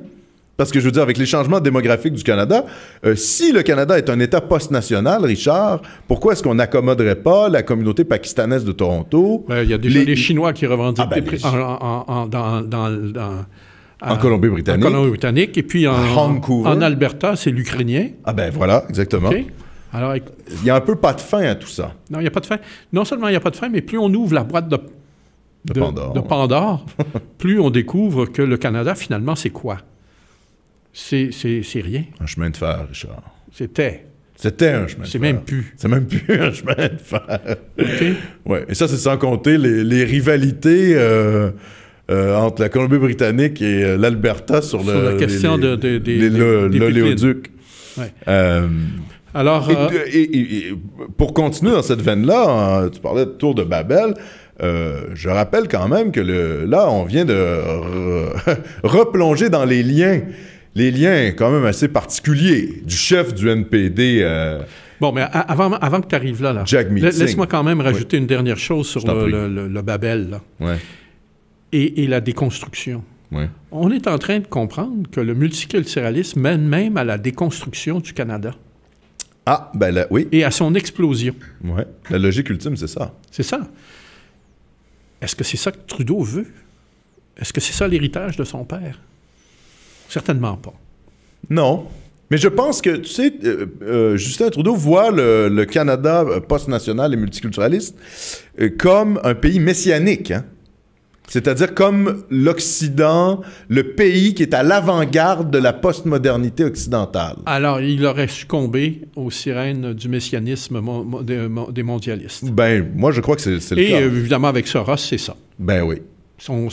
Parce que, je veux dire, avec les changements démographiques du Canada, si le Canada est un État post-national, Richard, pourquoi est-ce qu'on n'accommoderait pas la communauté pakistanaise de Toronto? Il y a déjà les Chinois qui revendiquent en Colombie-Britannique. En Colombie-Britannique. Et puis en Alberta, c'est l'Ukrainien. Ah ben voilà, exactement. Okay. Alors, il y a un peu pas de fin à tout ça. Non, il n'y a pas de fin. Non seulement il n'y a pas de fin, mais plus on ouvre la boîte de Pandore, plus on découvre que le Canada, finalement, c'est quoi? C'est rien. Un chemin de fer, Richard. C'était. C'était un chemin de fer. C'est même plus. C'est même plus un chemin de fer. OK. Ouais. Et ça, c'est sans compter les rivalités entre la Colombie-Britannique et l'Alberta sur la question des l'oléoduc. Ouais. Euh, Alors, et pour continuer dans cette veine-là, tu parlais de Tour de Babel. Je rappelle quand même que là, on vient de replonger dans les liens quand même assez particuliers du chef du NPD. bon, mais avant que tu arrives là, Jack Meeting. Laisse-moi quand même rajouter une dernière chose sur le Babel, là. Ouais. Et la déconstruction. Ouais. On est en train de comprendre que le multiculturalisme mène même à la déconstruction du Canada. Ah, ben là, oui. Et à son explosion. Ouais. La logique ultime, c'est ça. C'est ça. Est-ce que c'est ça que Trudeau veut? Est-ce que c'est ça l'héritage de son père? Certainement pas. Non. Mais je pense que, tu sais, Justin Trudeau voit le Canada post-national et multiculturaliste comme un pays messianique, hein? C'est-à-dire comme l'Occident, le pays qui est à l'avant-garde de la postmodernité occidentale. Alors, il aurait succombé aux sirènes du messianisme des mondialistes. Ben, moi, je crois que c'est le cas. Et évidemment, avec Soros, c'est ça. Ben oui. Son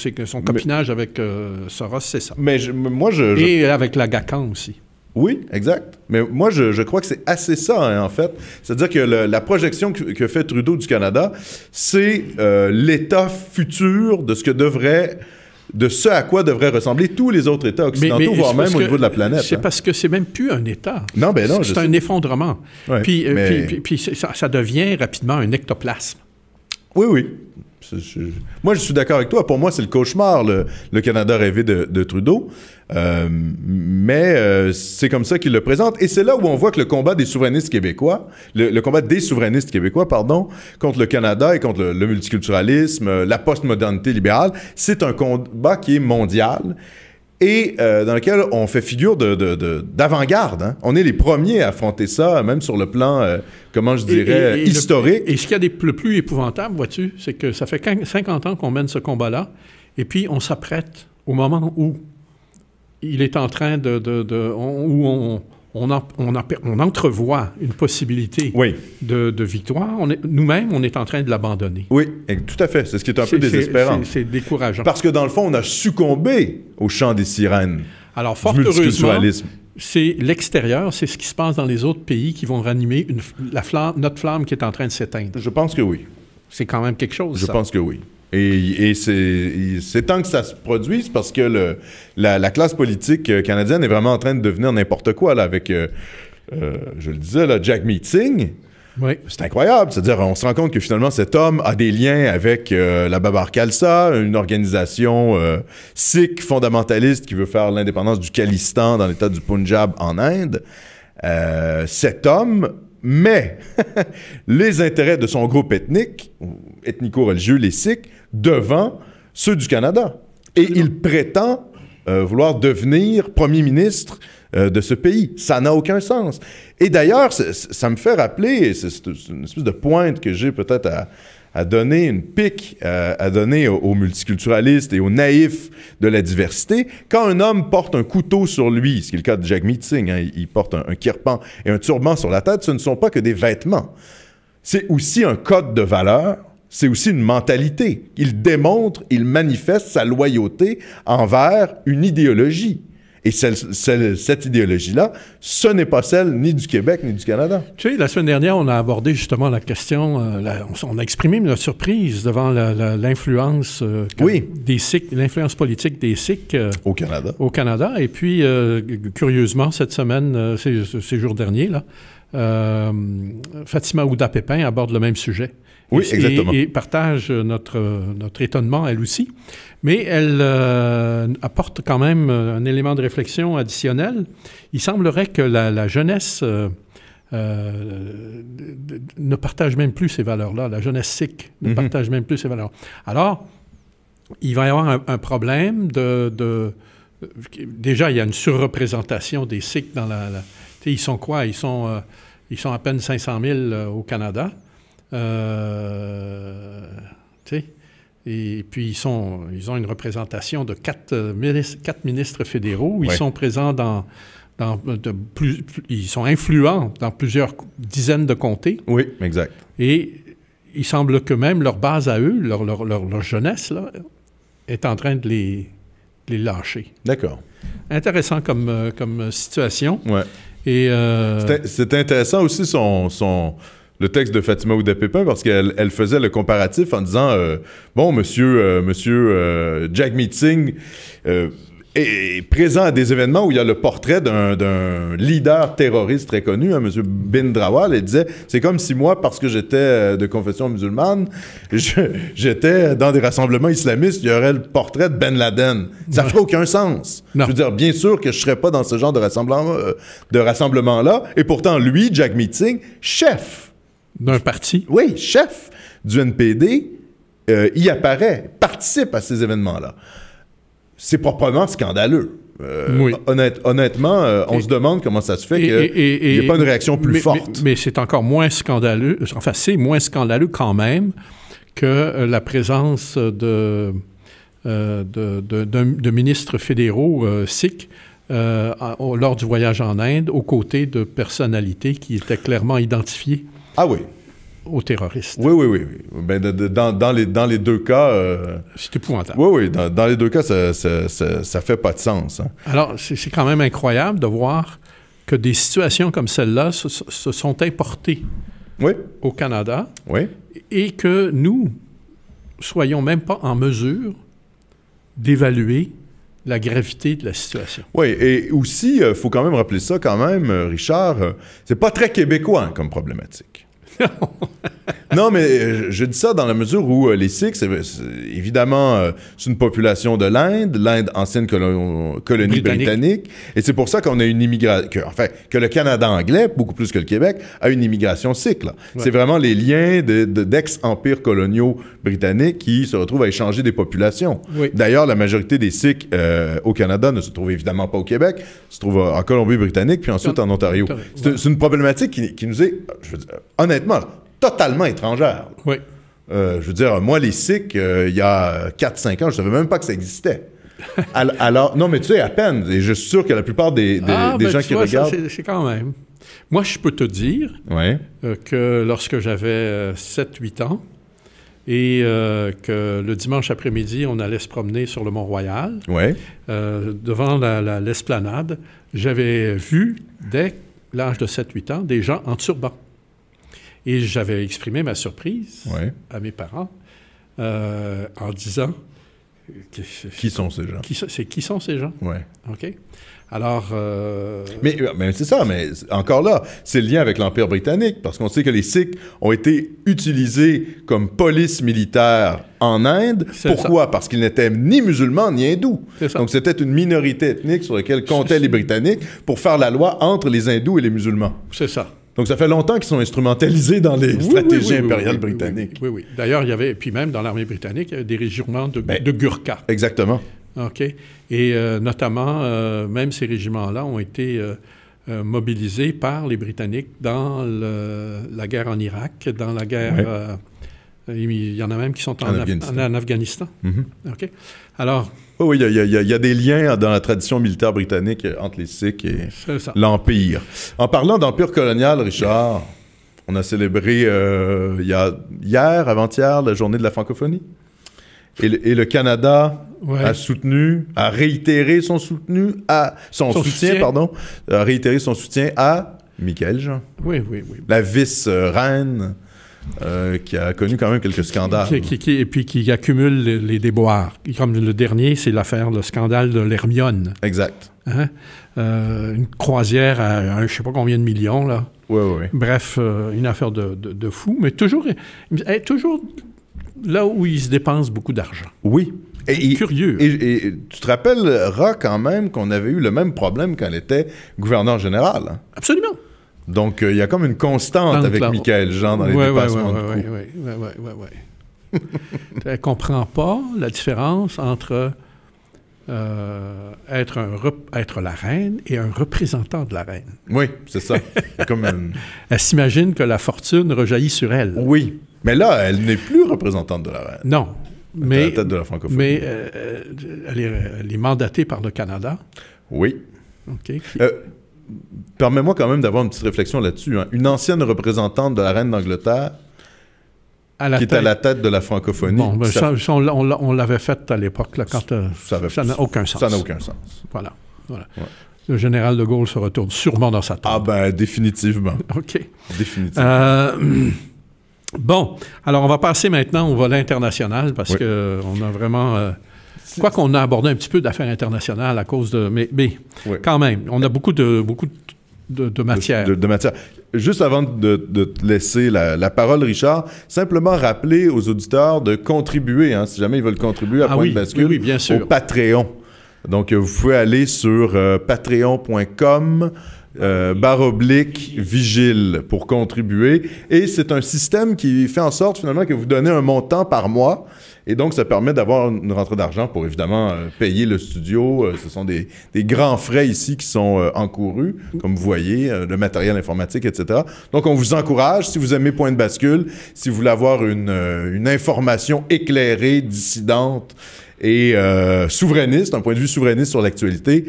copinage avec Soros, c'est ça. Mais moi, Et avec la GACAN aussi. Oui, exact. Mais moi, je crois que c'est assez ça, hein, en fait. C'est-à-dire que la projection que fait Trudeau du Canada, c'est l'état futur de ce à quoi devraient ressembler tous les autres États occidentaux, voire même au niveau de la planète. C'est parce que c'est même plus un État. Non, ben non, c'est un effondrement. Ouais, puis ça devient rapidement un ectoplasme. Oui, oui. Moi, je suis d'accord avec toi. Pour moi, c'est le cauchemar, le Canada rêvé de Trudeau. Mais c'est comme ça qu'il le présente. Et c'est là où on voit que le combat des souverainistes québécois, le combat des souverainistes québécois, pardon, contre le Canada et contre le multiculturalisme, la postmodernité libérale, c'est un combat qui est mondial et dans lequel on fait figure d'avant-garde. Hein. On est les premiers à affronter ça, même sur le plan, comment je dirais, historique. Et ce qu'il y a le plus épouvantable, vois-tu, c'est que ça fait 50 ans qu'on mène ce combat-là, et puis on s'apprête au moment où il est en train où on entrevoit une possibilité de victoire. Nous-mêmes, on est en train de l'abandonner. Oui, tout à fait. C'est ce qui est un peu désespérant. C'est décourageant. Parce que dans le fond, on a succombé au chant des sirènes. Alors, fort heureusement, c'est l'extérieur, c'est ce qui se passe dans les autres pays qui vont ranimer notre flamme qui est en train de s'éteindre. Je pense que oui. C'est quand même quelque chose, Je pense que oui. Et c'est temps que ça se produise parce que la classe politique canadienne est vraiment en train de devenir n'importe quoi, là, avec, je le disais, là, Jack Meeting. Oui. C'est incroyable. C'est-à-dire, on se rend compte que finalement, cet homme a des liens avec la Babar Khalsa, une organisation sikh fondamentaliste qui veut faire l'indépendance du Khalistan dans l'État du Punjab en Inde. Cet homme met les intérêts de son groupe ethnique, ethnico-religieux, les Sikhs, devant ceux du Canada. Et il prétend vouloir devenir premier ministre de ce pays. Ça n'a aucun sens. Et d'ailleurs, ça me fait rappeler, c'est une espèce de pointe que j'ai peut-être à donner, une pique à donner aux multiculturalistes et aux naïfs de la diversité. Quand un homme porte un couteau sur lui, ce qui est le cas de Jack Meeting, hein, il porte un kirpan et un turban sur la tête, ce ne sont pas que des vêtements. C'est aussi un code de valeur, c'est aussi une mentalité. Il démontre, il manifeste sa loyauté envers une idéologie. Et cette idéologie-là, ce n'est pas celle ni du Québec ni du Canada. Tu sais, la semaine dernière, on a abordé justement la question, on a exprimé notre surprise devant l'influence des Sikhs, l'influence politique des Sikhs au Canada. Au Canada. Et puis, curieusement, cette semaine, ces jours derniers, là, Fatima Ouda-Pépin aborde le même sujet. Oui, exactement. Et partage notre étonnement, elle aussi. Mais elle apporte quand même un élément de réflexion additionnel. Il semblerait que la jeunesse ne partage même plus ces valeurs-là. La jeunesse sikh ne partage même plus ces valeurs. Alors, il va y avoir un problème déjà, il y a une surreprésentation des Sikhs dans ils sont quoi? Ils sont à peine 500 000 au Canada. Et puis, ils ont une représentation de 4 ministres fédéraux. Ils sont présents dans ils sont influents dans plusieurs dizaines de comtés. Oui, exact. Et il semble que même leur base à eux, leur jeunesse, là, est en train de les lâcher. D'accord. Intéressant comme situation. Ouais. Et c'était intéressant aussi le texte de Fatima Ouda-Pépin parce qu'elle faisait le comparatif en disant monsieur Jagmeet Singh est présent à des événements où il y a le portrait d'un leader terroriste très connu, M. Bindrawal, et disait c'est comme si moi, parce que j'étais de confession musulmane, j'étais dans des rassemblements islamistes, il y aurait le portrait de Ben Laden. Ça ferait aucun sens. Non. Je veux dire, bien sûr que je serais pas dans ce genre de rassemblement-là, et pourtant lui, Jagmeet Singh, chef d'un parti. Oui, chef du NPD, y apparaît, participe à ces événements-là. C'est proprement scandaleux. Oui. Honnêtement, on se demande comment ça se fait qu'il n'y ait pas une réaction plus forte. Mais c'est encore moins scandaleux, enfin c'est moins scandaleux quand même que la présence de ministres fédéraux sikhs lors du voyage en Inde, aux côtés de personnalités qui étaient clairement identifiées. Ah oui. Aux terroristes. Oui. Ben, dans les deux cas... c'est épouvantable. Oui. Dans les deux cas, ça fait pas de sens. Hein. Alors, c'est quand même incroyable de voir que des situations comme celle-là se sont importées au Canada et que nous soyons même pas en mesure d'évaluer la gravité de la situation. Oui, et aussi, il faut quand même rappeler ça quand même, Richard, c'est pas très québécois comme problématique. Non, mais je dis ça dans la mesure où les Sikhs, évidemment, c'est une population de l'Inde, ancienne colonie britannique, et c'est pour ça qu'on a une immigration, que le Canada anglais, beaucoup plus que le Québec, a une immigration sikh. Ouais. C'est vraiment les liens d'ex-empires coloniaux britanniques qui se retrouvent à échanger des populations. Oui. D'ailleurs, la majorité des Sikhs au Canada ne se trouve évidemment pas au Québec, se trouve en Colombie-Britannique, puis ensuite en Ontario. C'est une problématique qui nous est, je veux dire, honnêtement, totalement étrangère. Oui. Je veux dire, moi, les Sikhs, il y a 4-5 ans, je ne savais même pas que ça existait. Alors, non, mais tu sais, à peine. Et je suis sûr que la plupart des gens qui regardent... C'est quand même... Moi, je peux te dire que lorsque j'avais 7-8 ans et que le dimanche après-midi, on allait se promener sur le Mont-Royal, devant l'esplanade, j'avais vu, dès l'âge de 7-8 ans, des gens en turban. Et j'avais exprimé ma surprise à mes parents en disant... Qui sont ces gens? Qui sont ces gens? Oui. OK. Alors... Mais c'est ça, mais encore là, c'est le lien avec l'Empire britannique, parce qu'on sait que les Sikhs ont été utilisés comme police militaire en Inde. Pourquoi? Parce qu'ils n'étaient ni musulmans ni hindous. Donc c'était une minorité ethnique sur laquelle comptaient les Britanniques pour faire la loi entre les hindous et les musulmans. C'est ça. Donc, ça fait longtemps qu'ils sont instrumentalisés dans les stratégies impériales britanniques. Oui. D'ailleurs, il y avait, puis même dans l'armée britannique, il y avait des régiments de Gurkhas. Exactement. OK. Et notamment, même ces régiments-là ont été mobilisés par les Britanniques dans la guerre en Irak, dans la guerre... il y en a même qui sont en Afghanistan. Mm-hmm. OK. Alors... Oui, il y a des liens dans la tradition militaire britannique entre les Sikhs et l'Empire. En parlant d'Empire colonial, Richard, on a célébré hier, avant-hier, la journée de la francophonie. Et le Canada a réitéré son soutien à Michaëlle Jean. Oui. La vice-reine qui a connu quand même quelques scandales. Et puis qui accumule les déboires. Comme le dernier, c'est le scandale de l'Hermione. Exact. Hein? Une croisière à je ne sais pas combien de millions, là. Oui. Bref, une affaire de fou, mais toujours là où il se dépense beaucoup d'argent. Oui. Curieux. Et tu te rappelleras quand même qu'on avait eu le même problème quand elle était gouverneur général. Hein? Absolument. Donc, il y a comme une constante avec Michaëlle Jean dans les dépassements de coûts. Oui. Elle ne comprend pas la différence entre être la reine et un représentant de la reine. Oui, c'est ça. Elle s'imagine que la fortune rejaillit sur elle. Oui, mais là, elle n'est plus représentante de la reine. Non. Mais, à la tête de la francophonie. Mais elle est mandatée par le Canada. Oui. OK. permets-moi quand même d'avoir une petite réflexion là-dessus. Hein. Une ancienne représentante de la reine d'Angleterre qui est à la tête de la francophonie. Bon, ben on l'avait fait à l'époque, là, quand ça n'a aucun sens. Ça n'a aucun sens. Voilà. Ouais. Le général de Gaulle se retourne sûrement dans sa tombe. Ah ben, définitivement. OK. Définitivement. Bon, alors on va passer maintenant au volet international parce qu'on a vraiment... quoi qu'on a abordé un petit peu d'affaires internationales à cause de... Mais quand même, on a beaucoup de matière. De matière. Juste avant de te laisser la parole, Richard, simplement rappeler aux auditeurs de contribuer, hein, si jamais ils veulent contribuer à Point de bascule, bien sûr. au Patreon. Donc, vous pouvez aller sur patreon.com /vigile pour contribuer. Et c'est un système qui fait en sorte, finalement, que vous donnez un montant par mois. Et donc, ça permet d'avoir une rentrée d'argent pour, évidemment, payer le studio. Ce sont des grands frais ici qui sont encourus, comme vous voyez, le matériel informatique, etc. Donc, on vous encourage, si vous aimez Point de bascule, si vous voulez avoir une information éclairée, dissidente et souverainiste, un point de vue souverainiste sur l'actualité,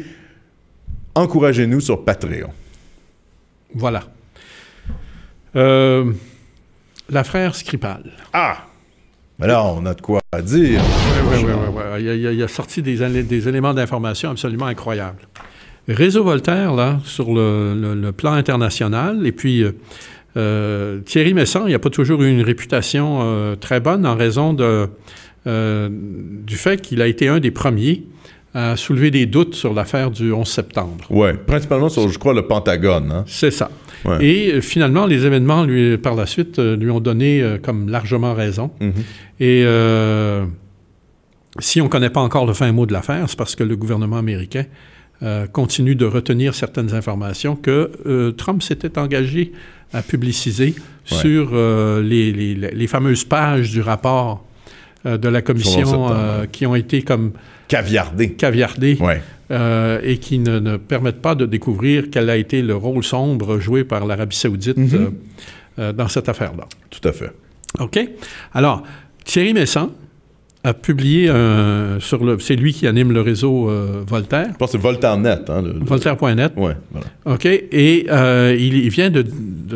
encouragez-nous sur Patreon. Voilà. L'affaire Skripal. Ah! Mais là, on a de quoi dire. Oui. Il a sorti des éléments d'information absolument incroyables. Réseau Voltaire, là, sur le plan international, et puis Thierry Messant, il n'a pas toujours eu une réputation très bonne en raison du fait qu'il a été un des premiers à soulever des doutes sur l'affaire du 11 septembre. Oui, principalement sur, je crois, le Pentagone. Hein? C'est ça. Ouais. Et finalement, les événements, par la suite, lui ont donné comme largement raison. Mm-hmm. Et si on ne connaît pas encore le fin mot de l'affaire, c'est parce que le gouvernement américain continue de retenir certaines informations que Trump s'était engagé à publiciser sur les fameuses pages du rapport de la commission qui ont été comme... Caviardées. Ouais. Et qui ne permettent pas de découvrir quel a été le rôle sombre joué par l'Arabie saoudite dans cette affaire-là. Tout à fait. OK? Alors, Thierry Messant a publié c'est lui qui anime le réseau Voltaire. Je pense que c'est Voltaire.net. Hein, Voltaire.net. Oui, voilà. OK? Et il vient de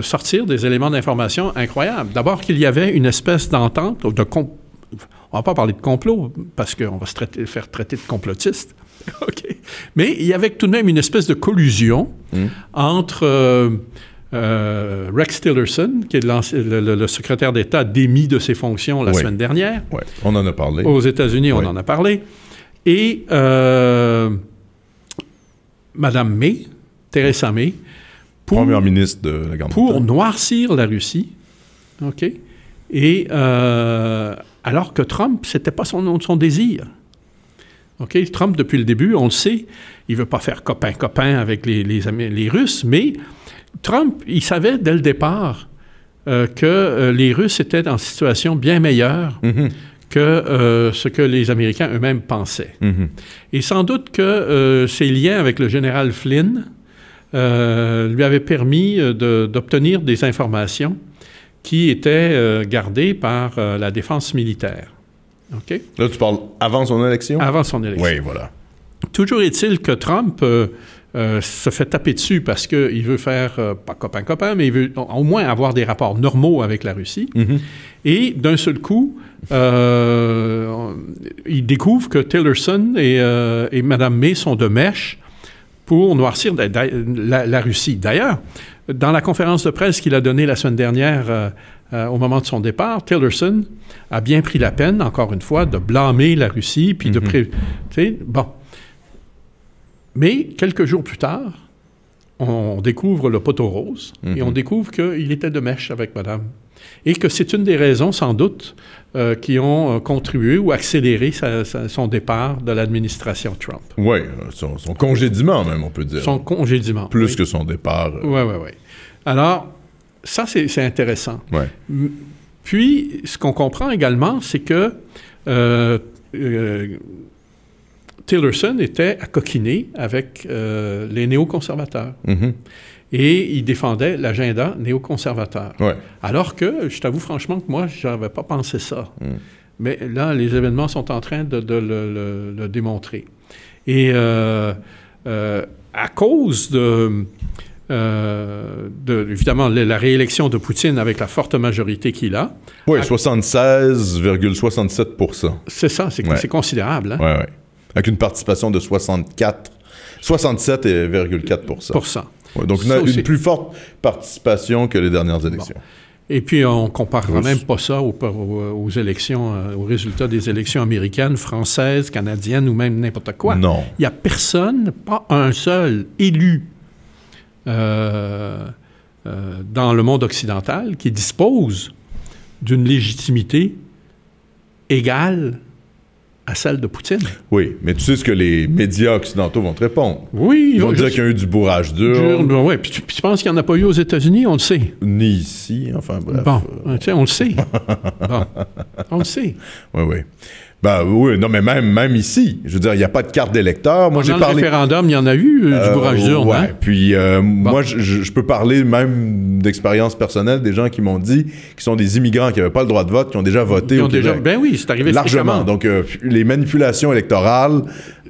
sortir des éléments d'information incroyables. D'abord qu'il y avait une espèce d'entente, on ne va pas parler de complot, parce qu'on va faire traiter de complotiste. OK. Mais il y avait tout de même une espèce de collusion entre Rex Tillerson, qui est le secrétaire d'État démis de ses fonctions la semaine dernière. Oui, on en a parlé. Aux États-Unis, on en a parlé. Et Mme May, Theresa May, première ministre de la Grande-Bretagne. Pour noircir la Russie. OK? Et alors que Trump, c'était pas son désir. OK? Trump, depuis le début, on le sait, il veut pas faire copain-copain avec les Russes, mais Trump, il savait dès le départ que les Russes étaient en situation bien meilleure que ce que les Américains eux-mêmes pensaient. Et sans doute que ses liens avec le général Flynn lui avaient permis d'obtenir des informations qui étaient gardées par la défense militaire. OK? Là, tu parles avant son élection? Avant son élection. Oui, voilà. Toujours est-il que Trump se fait taper dessus parce qu'il veut faire, pas copain-copain, mais il veut au moins avoir des rapports normaux avec la Russie. Et d'un seul coup, il découvre que Tillerson et Mme May sont de mèche pour noircir la Russie. D'ailleurs, dans la conférence de presse qu'il a donnée la semaine dernière au moment de son départ, Tillerson a bien pris la peine, encore une fois, de blâmer la Russie, puis de... Bon. Mais quelques jours plus tard, on découvre le poteau rose et on découvre qu'il était de mèche avec madame. Et que c'est une des raisons, sans doute, qui ont contribué ou accéléré son départ de l'administration Trump. Oui, son congédiement même, on peut dire. Son congédiement. Plus que son départ. Oui. Alors, ça, c'est intéressant. Ouais. Puis, ce qu'on comprend également, c'est que Tillerson était à coquiner avec les néoconservateurs. Et il défendait l'agenda néoconservateur. Ouais. Alors que, je t'avoue franchement que moi, je n'avais pas pensé ça. Mais là, les événements sont en train de le démontrer. Et à cause évidemment, la réélection de Poutine avec la forte majorité qu'il a. Oui, 76,67 %. C'est ça, c'est considérable. Hein? Oui, oui. Avec une participation de 67,4 %. Ouais, donc, une plus forte participation que les dernières élections. Bon. Et puis, on ne comparera même pas ça aux élections, aux résultats des élections américaines, françaises, canadiennes ou même n'importe quoi. Non. Il n'y a personne, pas un seul élu dans le monde occidental qui dispose d'une légitimité égale à celle de Poutine. Oui, mais tu sais ce que les médias occidentaux vont te répondre. Oui. Ils vont dire qu'il y a eu du bourrage dur. Oui, puis tu penses qu'il n'y en a pas eu aux États-Unis? On le sait. Ni ici, enfin bref. Bon, tu sais, on le sait. Bon, on le sait. Oui, oui. Ben oui, non, mais même ici, je veux dire, il n'y a pas de carte d'électeur. Moi, j'ai parlé... le référendum, il y en a eu du bourrage d'urne. Ouais, hein? Puis moi, je peux parler même d'expérience personnelle des gens qui m'ont dit qu'ils sont des immigrants qui n'avaient pas le droit de vote, qui ont déjà voté au Québec. Ben oui, c'est arrivé largement. Donc, les manipulations électorales,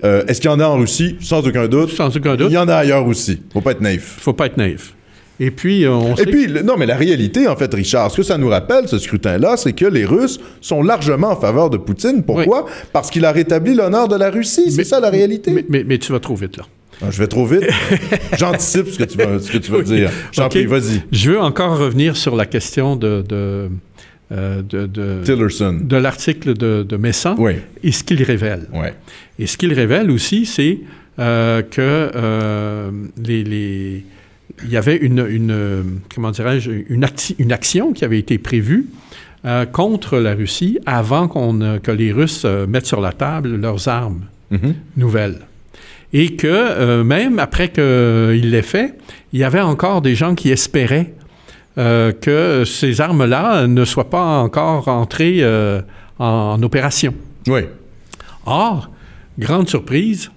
est-ce qu'il y en a en Russie? Sans aucun doute. Sans aucun doute. Il y en a ailleurs aussi. Faut pas être naïf. Faut pas être naïf. Et puis, non, mais la réalité, en fait, Richard, ce que ça nous rappelle, ce scrutin-là, c'est que les Russes sont largement en faveur de Poutine. Pourquoi? Oui. Parce qu'il a rétabli l'honneur de la Russie. C'est ça, la réalité. Mais tu vas trop vite, là. Je vais trop vite. J'anticipe ce que tu vas dire. J'en prie, vas-y. Je veux encore revenir sur la question de Tillerson. De l'article de Messan et ce qu'il révèle. Oui. Et ce qu'il révèle aussi, c'est que il y avait comment dirais-je, une action qui avait été prévue contre la Russie avant que les Russes mettent sur la table leurs armes nouvelles. Et que même après qu'il l'ait fait, il y avait encore des gens qui espéraient que ces armes-là ne soient pas encore entrées en opération. Oui. Or, grande surprise,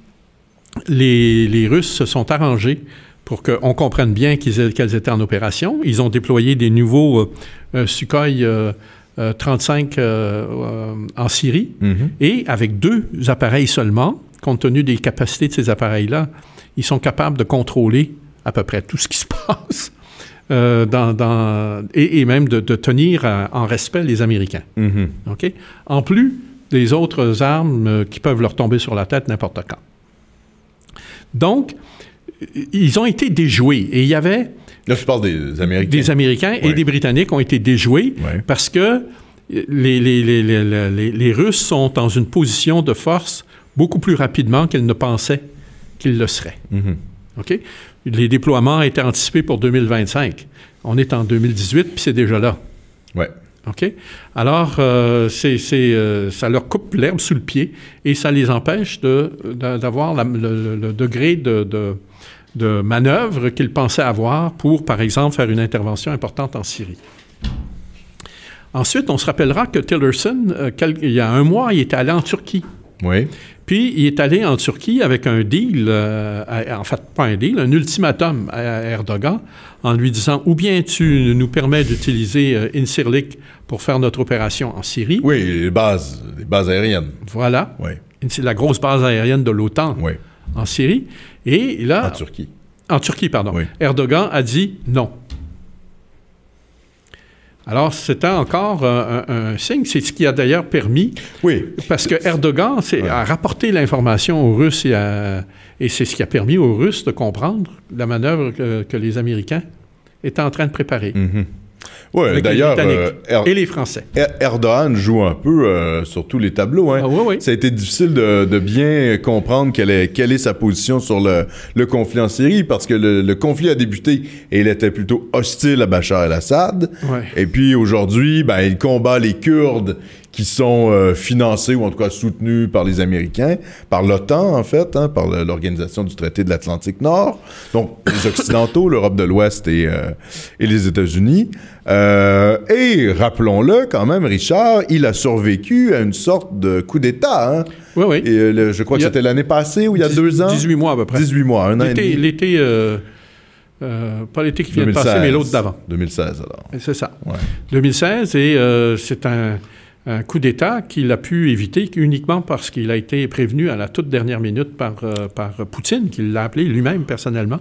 les Russes se sont arrangés pour qu'on comprenne bien qu'elles étaient en opération. Ils ont déployé des nouveaux Sukhoi 35 en Syrie, et avec 2 appareils seulement, compte tenu des capacités de ces appareils-là, ils sont capables de contrôler à peu près tout ce qui se passe et même de tenir en respect les Américains. Okay? En plus des autres armes qui peuvent leur tomber sur la tête n'importe quand. Donc, ils ont été déjoués. Et il y avait... Là, je parle des Américains. Des Américains et des Britanniques ont été déjoués parce que les Russes sont dans une position de force beaucoup plus rapidement qu'ils ne pensaient qu'ils le seraient. OK? Les déploiements étaient anticipés pour 2025. On est en 2018, puis c'est déjà là. Oui. OK? Alors, ça leur coupe l'herbe sous le pied et ça les empêche d'avoir le degré de manœuvre qu'ils pensaient avoir pour, par exemple, faire une intervention importante en Syrie. Ensuite, on se rappellera que Tillerson, il y a un mois, il était allé en Turquie. Oui. Puis, il est allé en Turquie avec un deal, en fait, pas un deal, un ultimatum à Erdogan, en lui disant « Ou bien tu nous permets d'utiliser Incirlik pour faire notre opération en Syrie. » Oui, les bases aériennes. Voilà. Oui. C'est la grosse base aérienne de l'OTAN en Syrie. Et là... En Turquie. En Turquie, pardon. Oui. Erdogan a dit non. Alors, c'était encore un signe. C'est ce qui a d'ailleurs permis... Oui. Parce que Erdogan a rapporté l'information aux Russes et c'est ce qui a permis aux Russes de comprendre la manœuvre que les Américains étaient en train de préparer. Oui, d'ailleurs... et les Français. Erdogan joue un peu sur tous les tableaux. Hein. Ah, oui. Ça a été difficile de bien comprendre quelle est sa position sur le conflit en Syrie, parce que le conflit a débuté et il était plutôt hostile à Bachar el-Assad. Ouais. Et puis aujourd'hui, il combat les Kurdes qui sont financés ou en tout cas soutenus par les Américains, par l'OTAN en fait, par l'Organisation du traité de l'Atlantique Nord, donc les Occidentaux, l'Europe de l'Ouest et les États-Unis. Et rappelons-le quand même, Richard, il a survécu à une sorte de coup d'État. Hein? Oui. Et je crois que c'était l'année passée ou il y a 2 ans? 18 mois à peu près. 18 mois, un an et demi. L'été, pas l'été qui vient de passer, mais l'autre d'avant. 2016 alors. C'est ça. Ouais. 2016, et c'est Un coup d'État qu'il a pu éviter uniquement parce qu'il a été prévenu à la toute dernière minute par Poutine, qui l'a appelé lui-même personnellement,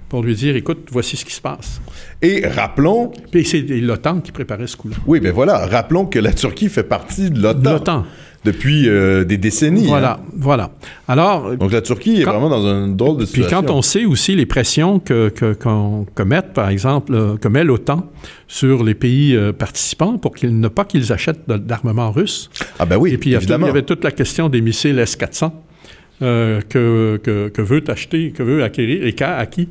pour lui dire, écoute, voici ce qui se passe. Et rappelons... Puis c'est l'OTAN qui préparait ce coup-là. Oui, bien voilà, rappelons que la Turquie fait partie de l'OTAN. Depuis des décennies. Voilà. Alors, donc la Turquie est vraiment dans une drôle de situation. Puis quand on sait aussi les pressions que mettent, par exemple, que met l'OTAN sur les pays participants pour pas qu'ils achètent d'armement russe. Ah ben oui, et puis il y avait toute la question des missiles S-400 que veut acquérir et qu'a acquis,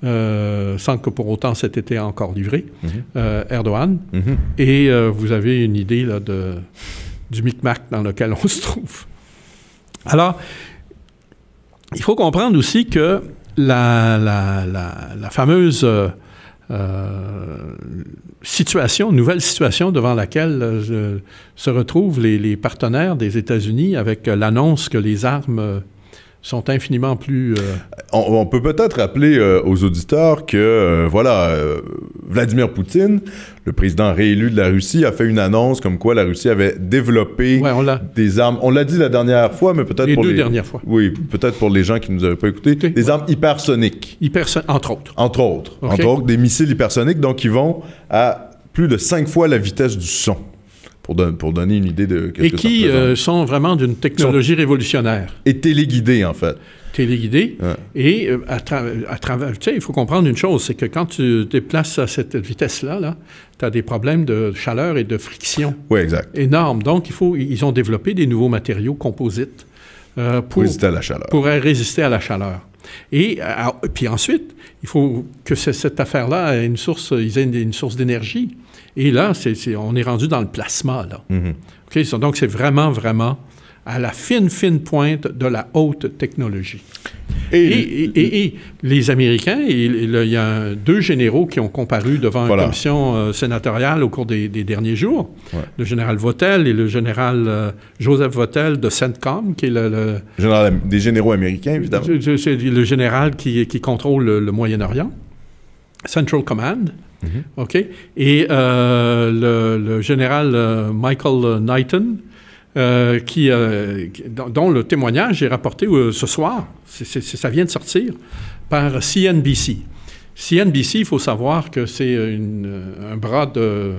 sans que pour autant cet été encore livré, Erdogan. Et vous avez une idée là, du micmac dans lequel on se trouve. Alors, il faut comprendre aussi que la fameuse nouvelle situation devant laquelle se retrouvent les partenaires des États-Unis avec l'annonce que les armes sont infiniment plus... On peut peut-être rappeler aux auditeurs que, Vladimir Poutine, le président réélu de la Russie, a fait une annonce comme quoi la Russie avait développé des armes... On l'a dit la dernière fois, mais peut-être pour les... dernières fois. Oui, peut-être pour les gens qui ne nous avaient pas écoutés. Des armes hypersoniques. Entre autres. Entre autres. Okay. Entre autres, des missiles hypersoniques, donc qui vont à plus de 5 fois la vitesse du son. Pour donner une idée de... Et qui sont vraiment d'une technologie révolutionnaire. Et téléguidés, en fait. Téléguidés. Ouais. Et à travers... Tu sais, il faut comprendre une chose, c'est que quand tu déplaces à cette vitesse-là, tu as des problèmes de chaleur et de friction. Oui, exact. Énormes. Donc, ils ont développé des nouveaux matériaux composites pour résister à la chaleur. Pour résister à la chaleur. Et puis ensuite, il faut que cette affaire-là ait une source d'énergie. Et là, on est rendu dans le plasma, là. Okay? Donc, c'est vraiment, vraiment à la fine pointe de la haute technologie. Et les Américains, il y a 2 généraux qui ont comparu devant une commission sénatoriale au cours des derniers jours. Ouais. Le général Votel et le général Joseph Votel de CENTCOM, qui est des généraux américains, évidemment. C'est le général qui contrôle le Moyen-Orient. Central Command. OK? Et le général Michael Knighton, dont le témoignage est rapporté ce soir, ça vient de sortir, par CNBC. CNBC, il faut savoir que c'est un bras de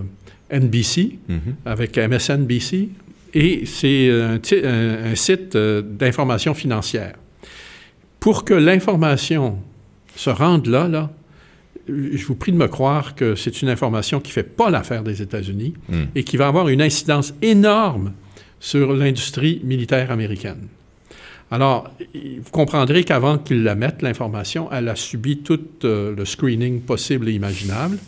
NBC avec MSNBC, et c'est un site d'information financière. Pour que l'information se rende là, je vous prie de me croire que c'est une information qui ne fait pas l'affaire des États-Unis et qui va avoir une incidence énorme sur l'industrie militaire américaine. Alors, vous comprendrez qu'avant qu'ils la mettent, l'information, elle a subi tout le screening possible et imaginable.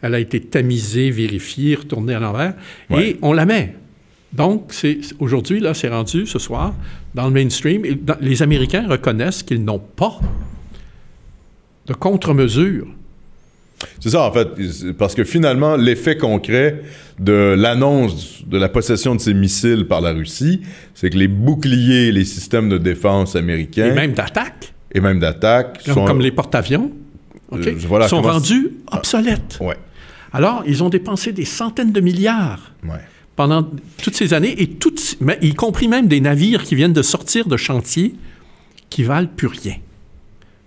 Elle a été tamisée, vérifiée, retournée à l'envers, et on la met. Donc, aujourd'hui, là, c'est rendu ce soir dans le mainstream. Et les Américains reconnaissent qu'ils n'ont pas de contre-mesure. C'est ça, en fait, parce que finalement, l'effet concret de l'annonce de la possession de ces missiles par la Russie, c'est que les boucliers, les systèmes de défense américains... Et même d'attaque. Comme les porte-avions, sont rendus obsolètes. Ouais. Alors, ils ont dépensé des centaines de milliards pendant toutes ces années, y compris même des navires qui viennent de sortir de chantier qui valent plus rien.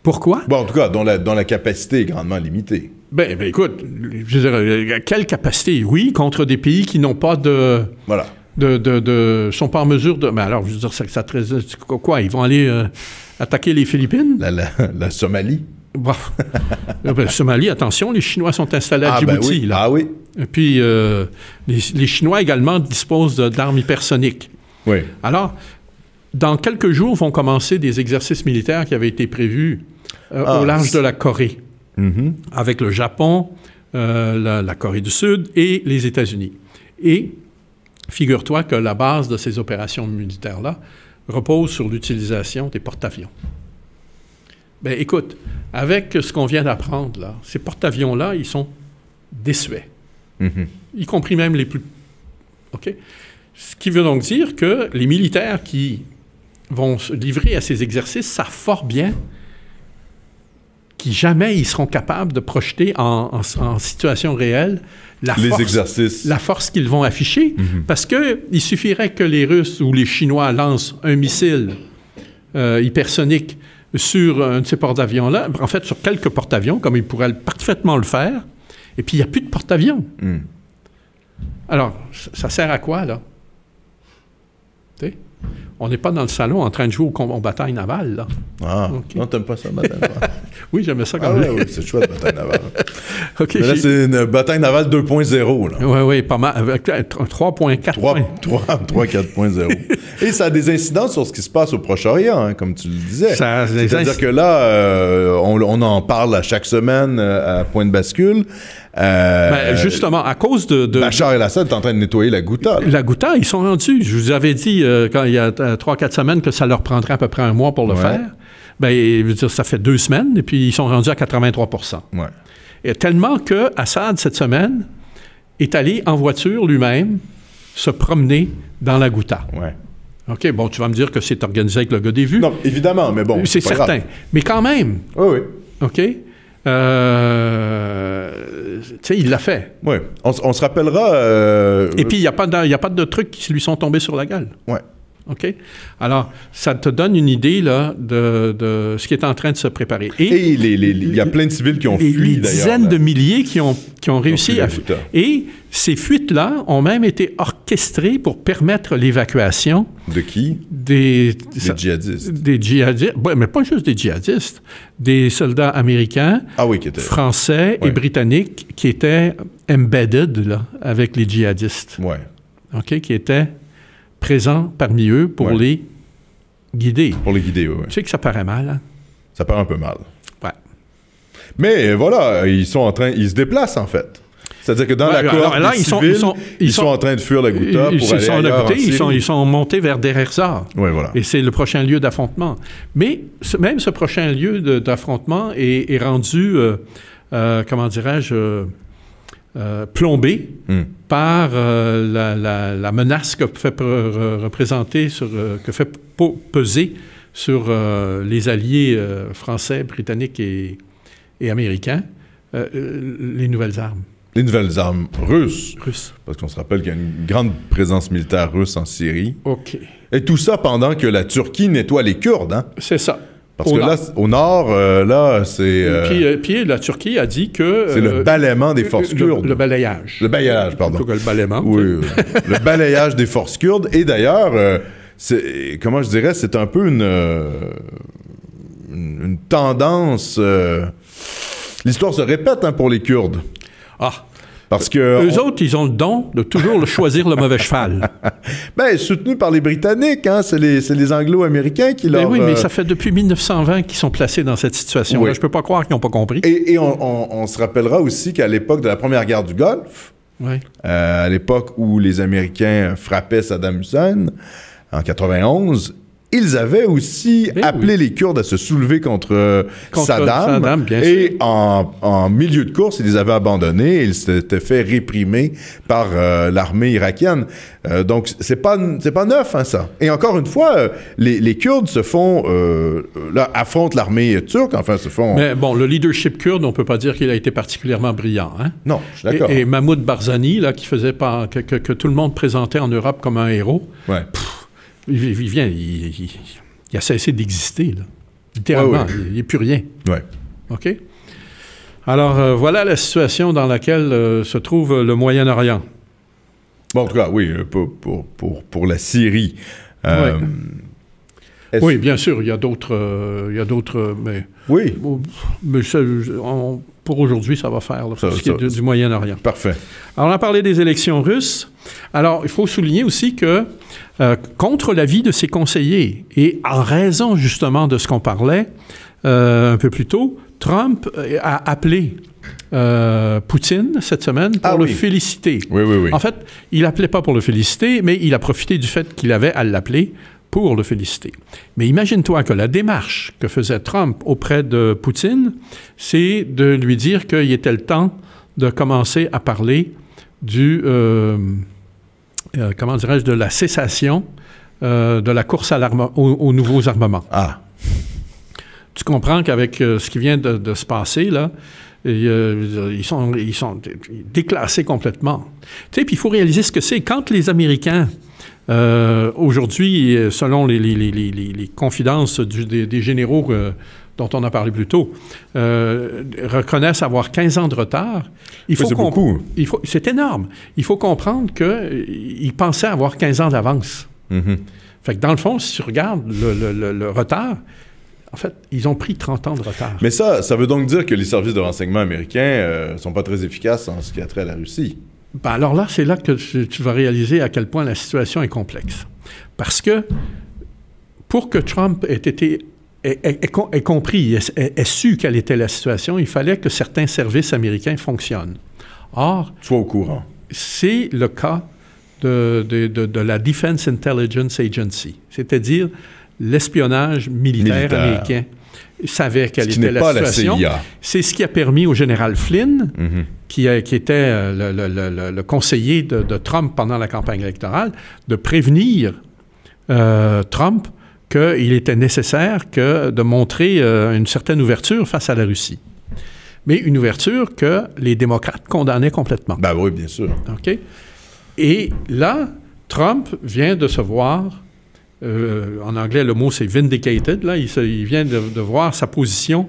Pourquoi? Bon, en tout cas, dont la capacité est grandement limitée. Ben écoute, je veux dire, quelle capacité? Oui, contre des pays qui n'ont pas de... Voilà. sont pas en mesure de... Mais alors, je veux dire, ça quoi? Ils vont aller attaquer les Philippines? La Somalie? Bon. Somalie, attention, les Chinois sont installés à Djibouti. Ben oui. Là. Ah oui. Et puis, les Chinois également disposent d'armes hypersoniques. Oui. Alors, dans quelques jours, vont commencer des exercices militaires qui avaient été prévus au large de la Corée, avec le Japon, la Corée du Sud et les États-Unis. Et figure-toi que la base de ces opérations militaires-là repose sur l'utilisation des porte-avions. Bien, écoute, avec ce qu'on vient d'apprendre, là, ces porte-avions-là, ils sont désuets, y compris même les plus... OK? Ce qui veut donc dire que les militaires qui vont se livrer à ces exercices savent fort bien qui jamais ils seront capables de projeter en situation réelle la force qu'ils vont afficher, parce qu'il suffirait que les Russes ou les Chinois lancent un missile hypersonique sur un de ces porte-avions-là, en fait sur quelques porte-avions, comme ils pourraient parfaitement le faire, et puis il n'y a plus de porte-avions. Alors, ça sert à quoi, là? Tu sais? On n'est pas dans le salon en train de jouer aux batailles navales, là. Ah, okay. Non, t'aimes pas ça, bataille navale? Oui, j'aimais ça quand même. Oui, c'est chouette, bataille navale. Okay, mais là, c'est une bataille navale 2.0, là. Oui, pas mal. 3.4. 3.4.0. Et ça a des incidences sur ce qui se passe au Proche-Orient, hein, comme tu le disais. C'est-à-dire que là, on en parle à chaque semaine à Point de Bascule. Justement, à cause de Bachar el-Assad est en train de nettoyer la Ghouta. La Ghouta, ils sont rendus. Je vous avais dit il y a 3-4 semaines que ça leur prendrait à peu près un mois pour le faire. Bien, je veux dire, ça fait 2 semaines, et puis ils sont rendus à 83 %. Et tellement que Assad, cette semaine, est allé en voiture lui-même se promener dans la Ghouta. OK, bon, tu vas me dire que c'est organisé avec le gars des vues. Non, évidemment, mais bon, c'est certain. Grave. Mais quand même. Oui. OK? Tu sais, il l'a fait. Oui. On se rappellera... Et puis, il n'y a pas de trucs qui lui sont tombés sur la gueule. Oui. OK? Alors, ça te donne une idée là, de ce qui est en train de se préparer. Et il y a plein de civils qui ont fui, d'ailleurs. Des dizaines de milliers qui ont réussi à fuir. Et ces fuites-là ont même été orchestrées pour permettre l'évacuation. De qui? Des djihadistes. Des djihadistes. Oui, mais pas juste des djihadistes. Des soldats américains, français et britanniques qui étaient embedded là, avec les djihadistes. OK? Qui étaient présents parmi eux pour les guider. Pour les guider, oui. Tu sais que ça paraît mal, hein? Ça paraît un peu mal. Ouais. Mais voilà, ils se déplacent, en fait. C'est-à-dire que dans la cohorte des civils, ils sont en train de fuir la Ghouta pour aller ailleurs en Syrie. Ils sont montés vers Deir ez-Zor. Oui, voilà. Et c'est le prochain lieu d'affrontement. Mais même ce prochain lieu d'affrontement est rendu, comment dirais-je... plombé par la menace que fait représenter que fait peser sur les alliés français, britanniques et américains les nouvelles armes. Les nouvelles armes russes. Parce qu'on se rappelle qu'il y a une grande présence militaire russe en Syrie. OK. Et tout ça pendant que la Turquie nettoie les Kurdes, hein? C'est ça. Parce que là, au nord, là, c'est... Puis la Turquie a dit que... c'est le balayement des forces kurdes. Le balayage. Le balayage, pardon. Plutôt que le balayement. Oui, le balayage des forces kurdes. Et d'ailleurs, comment je dirais, c'est un peu une tendance... l'histoire se répète pour les Kurdes. Parce que... Eux autres, ils ont le don de toujours choisir le mauvais cheval. Bien, soutenu par les Britanniques, hein, c'est les Anglo-Américains qui leur... Oui, mais ça fait depuis 1920 qu'ils sont placés dans cette situation. Là, je peux pas croire qu'ils n'ont pas compris. Et on se rappellera aussi qu'à l'époque de la Première Guerre du Golfe, à l'époque où les Américains frappaient Saddam Hussein, en 91... Ils avaient aussi appelé les Kurdes à se soulever contre Saddam et en milieu de course, ils les avaient abandonnés et ils s'étaient fait réprimer par l'armée irakienne. Donc, c'est pas neuf, hein, ça. Et encore une fois, les Kurdes se font... affrontent l'armée turque, enfin, se font... Mais bon, le leadership kurde, on peut pas dire qu'il a été particulièrement brillant, hein? Non, je suis d'accord. Et Mahmoud Barzani, là, qui faisait que tout le monde présentait en Europe comme un héros... Il a cessé d'exister, là. Littéralement. Il n'y a plus rien. OK? Alors, voilà la situation dans laquelle se trouve le Moyen-Orient. Bon, en tout cas, oui, pour la Syrie. Oui, bien sûr, il y a d'autres, mais... Oui. Mais pour aujourd'hui, ça va faire, là, pour ce qui est du Moyen-Orient. Parfait. Alors, on a parlé des élections russes. Alors, il faut souligner aussi que, contre l'avis de ses conseillers, et en raison, justement, de ce qu'on parlait un peu plus tôt, Trump a appelé Poutine cette semaine pour le féliciter. Oui. En fait, il n'appelait pas pour le féliciter, mais il a profité du fait qu'il avait à l'appeler pour le féliciter. Mais imagine-toi que la démarche que faisait Trump auprès de Poutine, c'est de lui dire qu'il était le temps de commencer à parler comment dirais-je, de la cessation de la course aux nouveaux armements. tu comprends qu'avec ce qui vient de se passer, là, ils sont déclassés complètement. Tu sais, puis il faut réaliser ce que c'est. Quand les Américains, aujourd'hui, selon les confidences des généraux dont on a parlé plus tôt, reconnaissent avoir 15 ans de retard. C'est beaucoup. C'est énorme. Il faut comprendre qu'ils pensaient avoir 15 ans d'avance. Mm-hmm. Fait que dans le fond, si tu regardes le retard, en fait, ils ont pris 30 ans de retard. Mais ça veut donc dire que les services de renseignement américains ne sont pas très efficaces en ce qui a trait à la Russie. Ben alors là, c'est là que tu vas réaliser à quel point la situation est complexe. Parce que pour que Trump ait compris, ait su quelle était la situation, il fallait que certains services américains fonctionnent. Or, sois au courant. C'est le cas de la Defense Intelligence Agency, c'est-à-dire l'espionnage militaire américain. Il savait quelle était la situation. La CIA. C'est ce qui a permis au général Flynn, qui était le conseiller de Trump pendant la campagne électorale, de prévenir Trump qu'il était nécessaire de montrer une certaine ouverture face à la Russie. Mais une ouverture que les démocrates condamnaient complètement. Ben oui, bien sûr. OK? Et là, Trump vient de se voir, en anglais, le mot c'est vindicated, là, il vient de voir sa position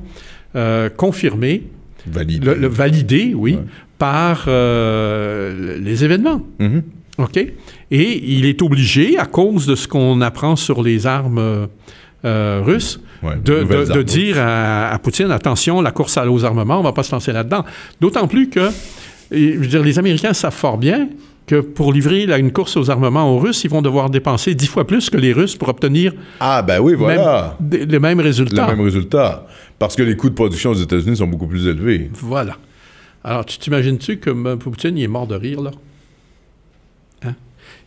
confirmée, validée, oui, ouais, par les événements. Mm-hmm. OK? Et il est obligé, à cause de ce qu'on apprend sur les armes russes, ouais, de dire à Poutine, attention, la course aux armements, on ne va pas se lancer là-dedans. D'autant plus que, je veux dire, les Américains savent fort bien que pour livrer une course aux armements aux Russes, ils vont devoir dépenser 10 fois plus que les Russes pour obtenir les mêmes résultats. Les mêmes résultats. Parce que les coûts de production aux États-Unis sont beaucoup plus élevés. Voilà. Alors, tu t'imagines-tu que Poutine, il est mort de rire, là? Hein?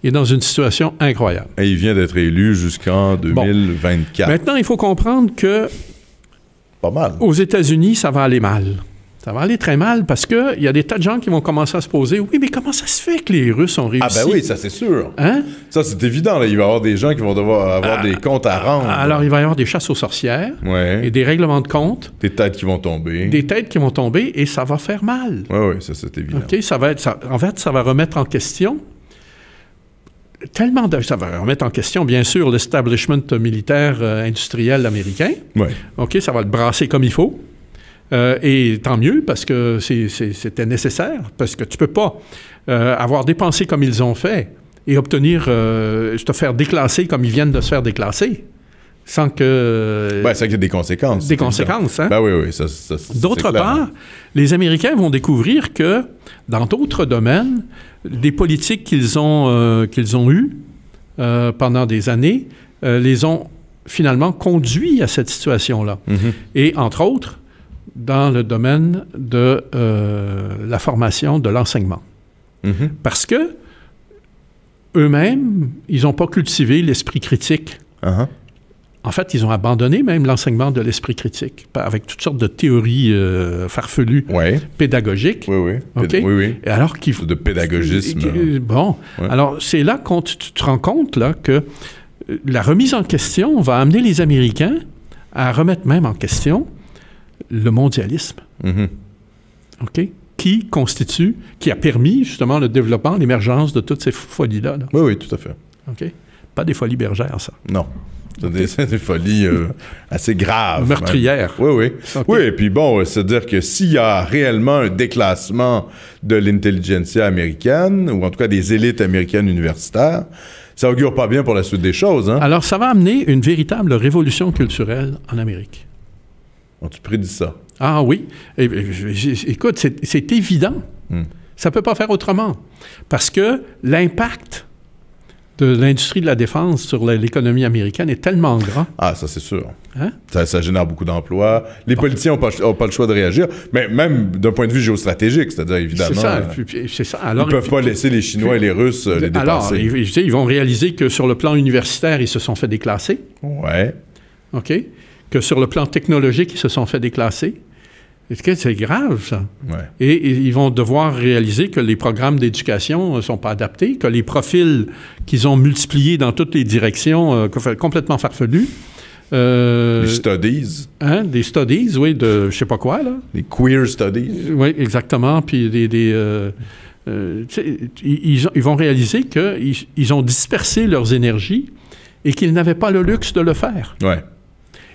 Il est dans une situation incroyable. Et il vient d'être élu jusqu'en 2024. Bon. Maintenant, il faut comprendre que pas mal. Aux États-Unis, ça va aller mal. Ça va aller très mal parce qu'il y a des tas de gens qui vont commencer à se poser « Oui, mais comment ça se fait que les Russes ont réussi? » Ah ben oui, ça c'est sûr. Hein? Ça c'est évident. Là. Il va y avoir des gens qui vont devoir avoir des comptes à rendre. Alors, il va y avoir des chasses aux sorcières et des règlements de compte. Des têtes qui vont tomber. Des têtes qui vont tomber et ça va faire mal. Oui, ça c'est évident. OK, en fait, ça va remettre en question ça va remettre en question, bien sûr, l'establishment militaire industriel américain. Oui. OK, ça va le brasser comme il faut. Et tant mieux, parce que c'était nécessaire, parce que tu peux pas avoir dépensé comme ils ont fait et obtenir, te faire déclasser comme ils viennent de se faire déclasser, sans que... ça a des conséquences. Des conséquences, hein? Ben oui, ça D'autre part, les Américains vont découvrir que, dans d'autres domaines, des politiques qu'ils ont eues pendant des années les ont finalement conduits à cette situation-là. Mm-hmm. Et, entre autres, dans le domaine de la formation, de l'enseignement. Mm-hmm. Parce que eux-mêmes, ils n'ont pas cultivé l'esprit critique. Uh-huh. En fait, ils ont abandonné même l'enseignement de l'esprit critique, avec toutes sortes de théories farfelues, pédagogiques. Oui. Okay? Oui. Et alors de pédagogisme. Alors c'est là que tu te rends compte là, que la remise en question va amener les Américains à remettre même en question le mondialisme. Mm-hmm. OK? Qui a permis justement le développement, l'émergence de toutes ces folies-là. Là. Oui, tout à fait. OK? Pas des folies bergères, ça. Non. C'est des folies assez graves. Meurtrières. Même. Oui. Okay. Oui, et puis bon, c'est-à-dire que s'il y a réellement un déclassement de l'intelligentsia américaine, ou en tout cas des élites américaines universitaires, ça augure pas bien pour la suite des choses. Hein? Alors, ça va amener une véritable révolution culturelle en Amérique. Tu prédis ça? Ah oui. Écoute, c'est évident. Ça ne peut pas faire autrement. Parce que l'impact de l'industrie de la défense sur l'économie américaine est tellement grand. Ah, ça, c'est sûr. Hein? Ça génère beaucoup d'emplois. Les politiciens n'ont pas le choix de réagir, mais même d'un point de vue géostratégique, c'est-à-dire, évidemment... C'est ça. Alors, ils ne peuvent pas laisser les Chinois et les Russes les dépasser. Alors, ils vont réaliser que sur le plan universitaire, ils se sont fait déclasser. Ouais. OK? Que sur le plan technologique, ils se sont fait déclasser. C'est grave, ça. Ouais. Et ils vont devoir réaliser que les programmes d'éducation ne sont pas adaptés, que les profils qu'ils ont multipliés dans toutes les directions, complètement farfelus, Les studies. Hein, des studies, oui, de je sais pas quoi, là. Les queer studies. Oui, exactement. Puis ils vont réaliser qu'ils ont dispersé leurs énergies et qu'ils n'avaient pas le luxe de le faire. Ouais.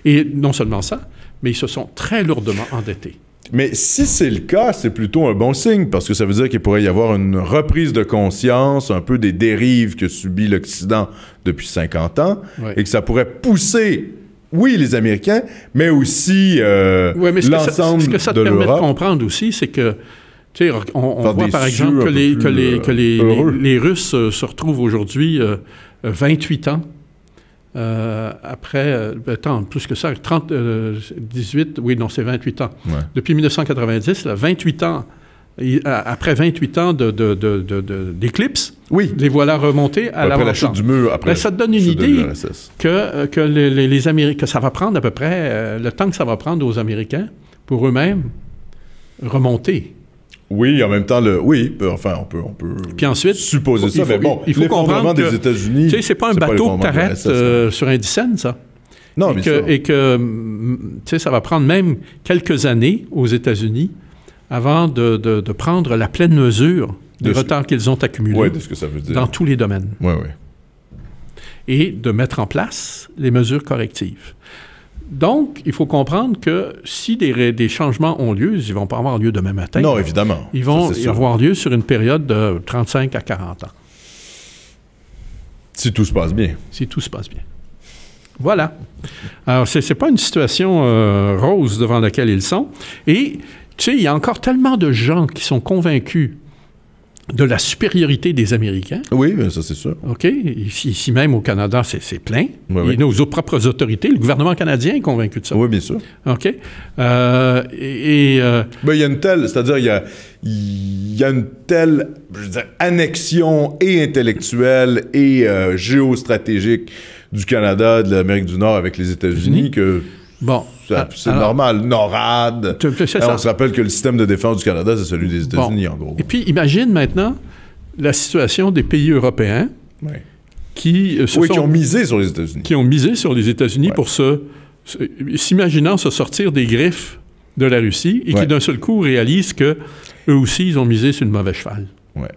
Et non seulement ça, mais ils se sont très lourdement endettés. Mais si c'est le cas, c'est plutôt un bon signe, parce que ça veut dire qu'il pourrait y avoir une reprise de conscience, un peu des dérives que subit l'Occident depuis 50 ans, Ouais. et que ça pourrait pousser, oui, les Américains, mais aussi Oui, mais l'ensemble ce que ça te de permet de l'Europe. comprendre aussi, c'est que, tu sais, on Faire voit des par cieux exemple un peu plus, heureux. les Russes se retrouvent aujourd'hui 28 ans après, plus que ça, 18, oui, non, c'est 28 ans. Ouais. Depuis 1990, là, 28 ans, après 28 ans d'éclipse, Oui. les voilà remontés à Après la l'avant-plan. chute du mur, après Ça te donne une la chute de idée l'URSS. que les Américains, que ça va prendre à peu près le temps que ça va prendre aux Américains pour eux-mêmes remonter. Oui, en même temps, on peut Puis ensuite, supposer ça, mais bon, il faut l'effondrement comprendre des États-Unis, tu sais, c'est pas un bateau que l'effondrement de t'arrêtes l'URSS, sur un dixaine, ça. Non, mais ça. Et que, tu sais, ça va prendre même quelques années aux États-Unis avant de prendre la pleine mesure des retards qu'ils ont accumulés Oui, de ce que ça veut dire. dans tous les domaines. Oui, oui. Et de mettre en place les mesures correctives. Donc, il faut comprendre que si des changements ont lieu, ils ne vont pas avoir lieu demain matin. Non, évidemment. Ils vont Ça, c'est sûr. avoir lieu sur une période de 35 à 40 ans. Si tout se passe bien. Si tout se passe bien. Voilà. Alors, c'est pas une situation rose devant laquelle ils sont. Et, tu sais, il y a encore tellement de gens qui sont convaincus de la supériorité des Américains. Oui, bien, ça, c'est sûr. OK? Ici même au Canada, c'est plein. Oui, Et oui. nos propres autorités, le gouvernement canadien est convaincu de ça. Oui, bien sûr. OK? Ben, il y a une telle, c'est-à-dire, il y a une telle, je veux dire, annexion et intellectuelle et géostratégique du Canada, de l'Amérique du Nord avec les États-Unis que Bon. c'est normal. NORAD. C'est ça. On se rappelle que le système de défense du Canada, c'est celui des États-Unis, en gros. Et puis, imagine maintenant la situation des pays européens Ouais. qui qui ont misé sur les États-Unis. qui ont misé sur les États-Unis Ouais. pour s'imaginant se sortir des griffes de la Russie et Ouais. qui d'un seul coup réalisent que eux aussi, ils ont misé sur le mauvais cheval. Ouais.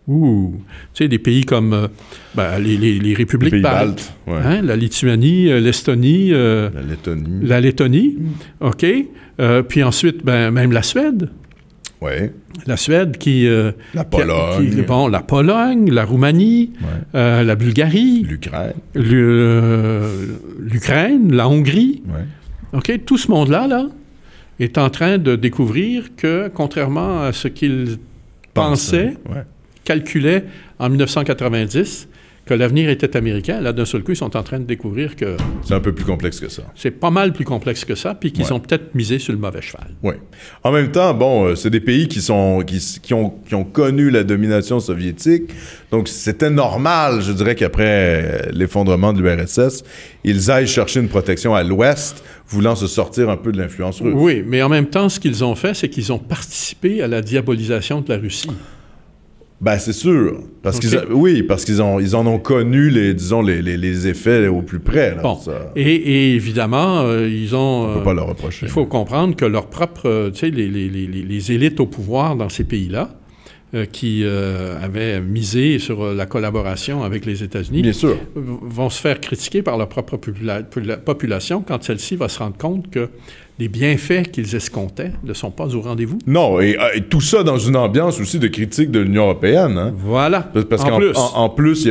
Ouh! Tu sais, des pays comme les républiques Les pays baltes, baltes, ouais. hein, la Lituanie, l'Estonie, La Lettonie. la Lettonie, OK? Puis ensuite, même la Suède. Ouais. La Suède qui... La Pologne. la Pologne, la Roumanie, Ouais. la Bulgarie, L'Ukraine. l'Ukraine, la Hongrie. Ouais. OK? Tout ce monde-là, là, est en train de découvrir que, contrairement à ce qu'ils pensaient, Ouais. calculaient en 1990, que l'avenir était américain, là, d'un seul coup, ils sont en train de découvrir que C'est un peu plus complexe que ça. c'est pas mal plus complexe que ça, puis qu'ils Ouais. ont peut-être misé sur le mauvais cheval. Oui. En même temps, bon, c'est des pays qui ont connu la domination soviétique. Donc, c'était normal, je dirais, qu'après l'effondrement de l'URSS, ils aillent chercher une protection à l'Ouest, voulant se sortir un peu de l'influence russe. Oui, mais en même temps, ce qu'ils ont fait, c'est qu'ils ont participé à la diabolisation de la Russie. Ben, c'est sûr. Parce Okay. parce qu'ils en ont connu les effets au plus près. Là, Bon. ça, Et évidemment, ils ont... on peut pas leur reprocher. il faut comprendre que leurs propres... tu sais, les élites au pouvoir dans ces pays-là, qui avaient misé sur la collaboration avec les États-Unis, Bien sûr. vont se faire critiquer par leur propre population quand celle-ci va se rendre compte que les bienfaits qu'ils escomptaient ne sont pas au rendez-vous. Non, et tout ça dans une ambiance aussi de critique de l'Union européenne. Hein? Voilà. Parce qu'en plus,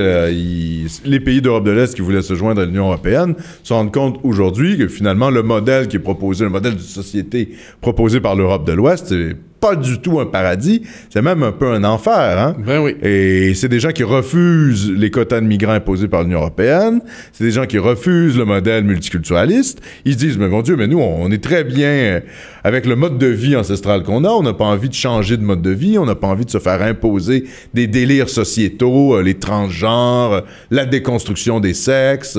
les pays d'Europe de l'Est qui voulaient se joindre à l'Union européenne se rendent compte aujourd'hui que finalement, le modèle qui est proposé, le modèle de société proposé par l'Europe de l'Ouest, c'est pas du tout un paradis, c'est même un peu un enfer. Hein? Ben oui. Et c'est des gens qui refusent les quotas de migrants imposés par l'Union européenne, c'est des gens qui refusent le modèle multiculturaliste. Ils se disent, mais mon Dieu, mais nous, on est très bien avec le mode de vie ancestral qu'on a, on n'a pas envie de changer de mode de vie, on n'a pas envie de se faire imposer des délires sociétaux, les transgenres, la déconstruction des sexes,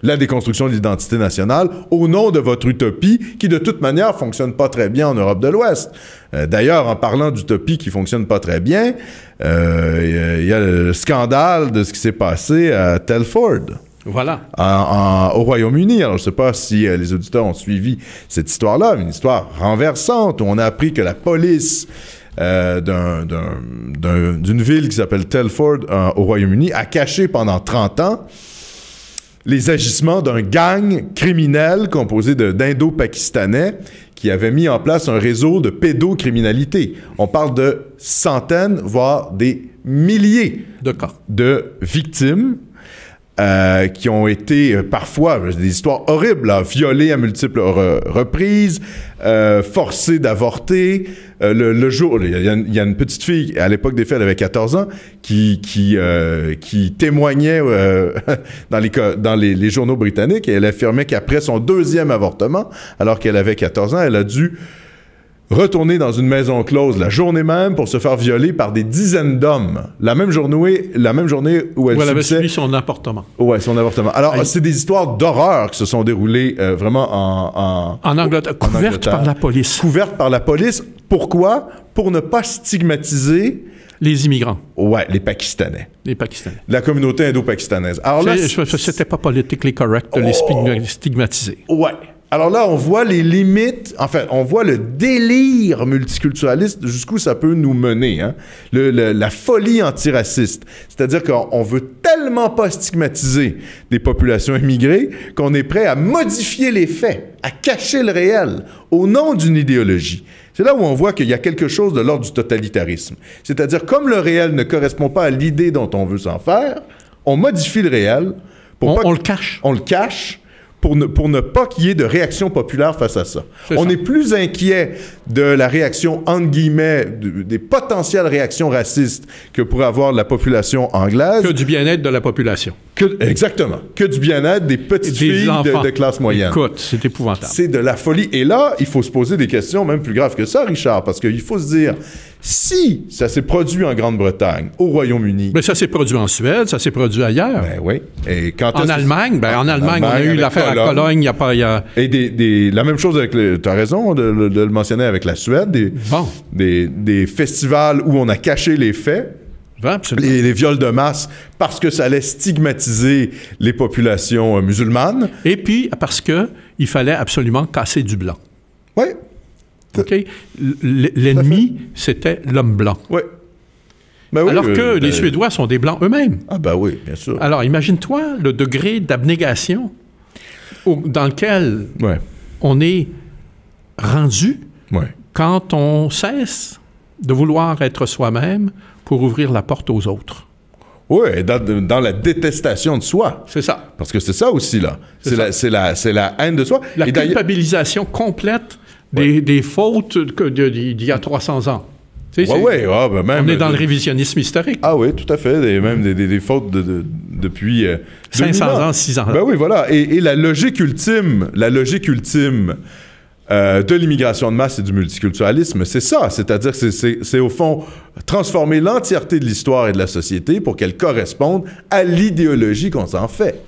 la déconstruction de l'identité nationale, au nom de votre utopie qui, de toute manière, fonctionne pas très bien en Europe de l'Ouest. D'ailleurs, en parlant d'utopie qui fonctionne pas très bien, il y a le scandale de ce qui s'est passé à Telford. Voilà. Au Royaume-Uni. Alors, je ne sais pas si les auditeurs ont suivi cette histoire-là, une histoire renversante où on a appris que la police d'une ville qui s'appelle Telford au Royaume-Uni a caché pendant 30 ans les agissements d'un gang criminel composé d'Indo-Pakistanais qui avait mis en place un réseau de pédocriminalité. On parle de centaines, voire des milliers de victimes qui ont été parfois des histoires horribles, là, violées à multiples reprises, forcées d'avorter. Le jour, il y a une petite fille, à l'époque des faits, elle avait 14 ans, qui témoignait dans les journaux britanniques et elle affirmait qu'après son 2e avortement, alors qu'elle avait 14 ans, elle a dû retourner dans une maison close la journée même pour se faire violer par des dizaines d'hommes. La même journée où elle avait subi son avortement. Ouais, son avortement. Alors, c'est des histoires d'horreur qui se sont déroulées vraiment en Angleterre. Couvertes par la police. Couvertes par la police. Pourquoi? Pour ne pas stigmatiser les immigrants. Ouais, les Pakistanais. Les Pakistanais. La communauté indo-pakistanaise. Alors là, c'était pas politically correct de les stigmatiser. Ouais. Alors là, on voit les limites, enfin, on voit le délire multiculturaliste jusqu'où ça peut nous mener, hein? La folie antiraciste. C'est-à-dire qu'on veut tellement pas stigmatiser des populations immigrées qu'on est prêt à modifier les faits, à cacher le réel au nom d'une idéologie. C'est là où on voit qu'il y a quelque chose de l'ordre du totalitarisme. C'est-à-dire, comme le réel ne correspond pas à l'idée dont on veut s'en faire, on modifie le réel. On le cache. On le cache. Pour ne pas qu'il y ait de réaction populaire face à ça. On est plus inquiet de la réaction, entre guillemets, des potentielles réactions racistes que pourrait avoir la population anglaise. Que du bien-être de la population. Exactement. Que du bien-être des petites filles de classe moyenne. Écoute, c'est épouvantable. C'est de la folie. Et là, il faut se poser des questions même plus graves que ça, Richard, parce qu'il faut se dire, si ça s'est produit en Grande-Bretagne, au Royaume-Uni... Mais ça s'est produit en Suède, ça s'est produit ailleurs. Ben oui. Et en Allemagne, en Allemagne, on a eu l'affaire à Cologne, il n'y a pas... Et la même chose avec... Tu as raison de le mentionner avec la Suède, des festivals où on a caché les faits, les viols de masse, parce que ça allait stigmatiser les populations musulmanes. Et puis, parce qu'il fallait absolument casser du blanc. Oui. OK? L'ennemi, c'était l'homme blanc. Oui. Ben oui. Alors que les Suédois sont des blancs eux-mêmes. Ah ben oui, bien sûr. Alors, imagine-toi le degré d'abnégation dans lequel on est rendu quand on cesse de vouloir être soi-même pour ouvrir la porte aux autres. Oui, dans la détestation de soi. C'est ça. Parce que c'est ça aussi, là. C'est la haine de soi. La culpabilisation complète des fautes d'il y a 300 ans. Oui, même... On est dans le révisionnisme historique. Ah oui, tout à fait. Même des fautes depuis... 500 ans, 600 ans. Ben oui, voilà. Et la logique ultime de l'immigration de masse et du multiculturalisme, c'est ça. C'est-à-dire que c'est au fond transformer l'entièreté de l'histoire et de la société pour qu'elle corresponde à l'idéologie qu'on s'en fait.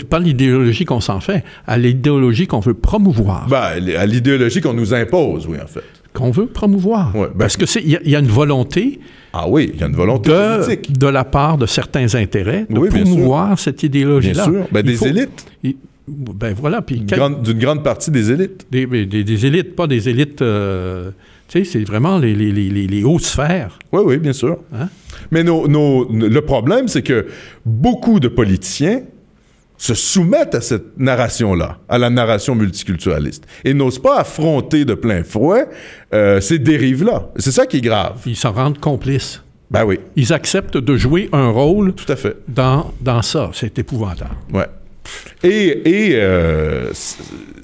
Pas l'idéologie qu'on s'en fait, à l'idéologie qu'on veut promouvoir. À l'idéologie qu'on nous impose, oui, en fait. Qu'on veut promouvoir. Ouais, parce que il y a une volonté... Ah oui, il y a une volonté politique. De la part de certains intérêts de promouvoir cette idéologie-là. Bien sûr. Des élites. Ben voilà. D'une grande partie des élites. Des élites, pas des élites... tu sais, c'est vraiment les hautes sphères. Oui, bien sûr. Hein? Mais le problème, c'est que beaucoup de politiciens se soumettent à cette narration-là, à la narration multiculturaliste, et n'osent pas affronter de plein fouet ces dérives-là. C'est ça qui est grave. Ils s'en rendent complices. Ben oui. Ils acceptent de jouer un rôle tout à fait dans ça. C'est épouvantable. Ouais. Et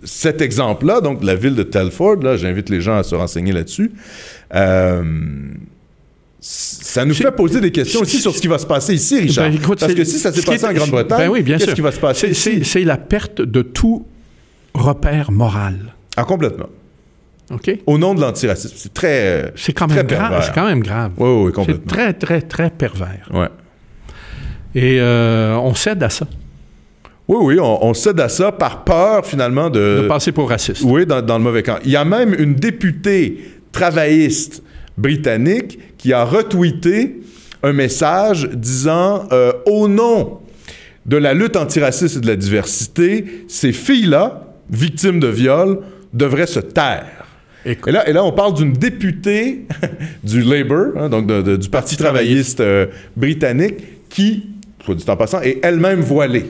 cet exemple-là, donc la ville de Telford, là, j'invite les gens à se renseigner là-dessus, ça nous fait poser des questions aussi sur ce qui va se passer ici, Richard. Écoute, parce que si ça s'est passé en Grande-Bretagne, qu'est-ce qui va se passer ici? C'est la perte de tout repère moral. Ah, complètement. OK? Au nom de l'antiracisme. C'est très C'est quand même grave. C'est quand même grave. Oui, complètement. C'est très, très, très pervers. Ouais. Et on cède à ça. Oui, on cède à ça par peur, finalement, de passer pour raciste. Oui, dans le mauvais camp. Il y a même une députée travailliste britannique qui a retweeté un message disant « Au nom de la lutte antiraciste et de la diversité, ces filles-là, victimes de viol, devraient se taire. Et là, on parle d'une députée du Labour, hein, donc du Parti travailliste britannique, qui, soit dit en passant, est elle-même voilée.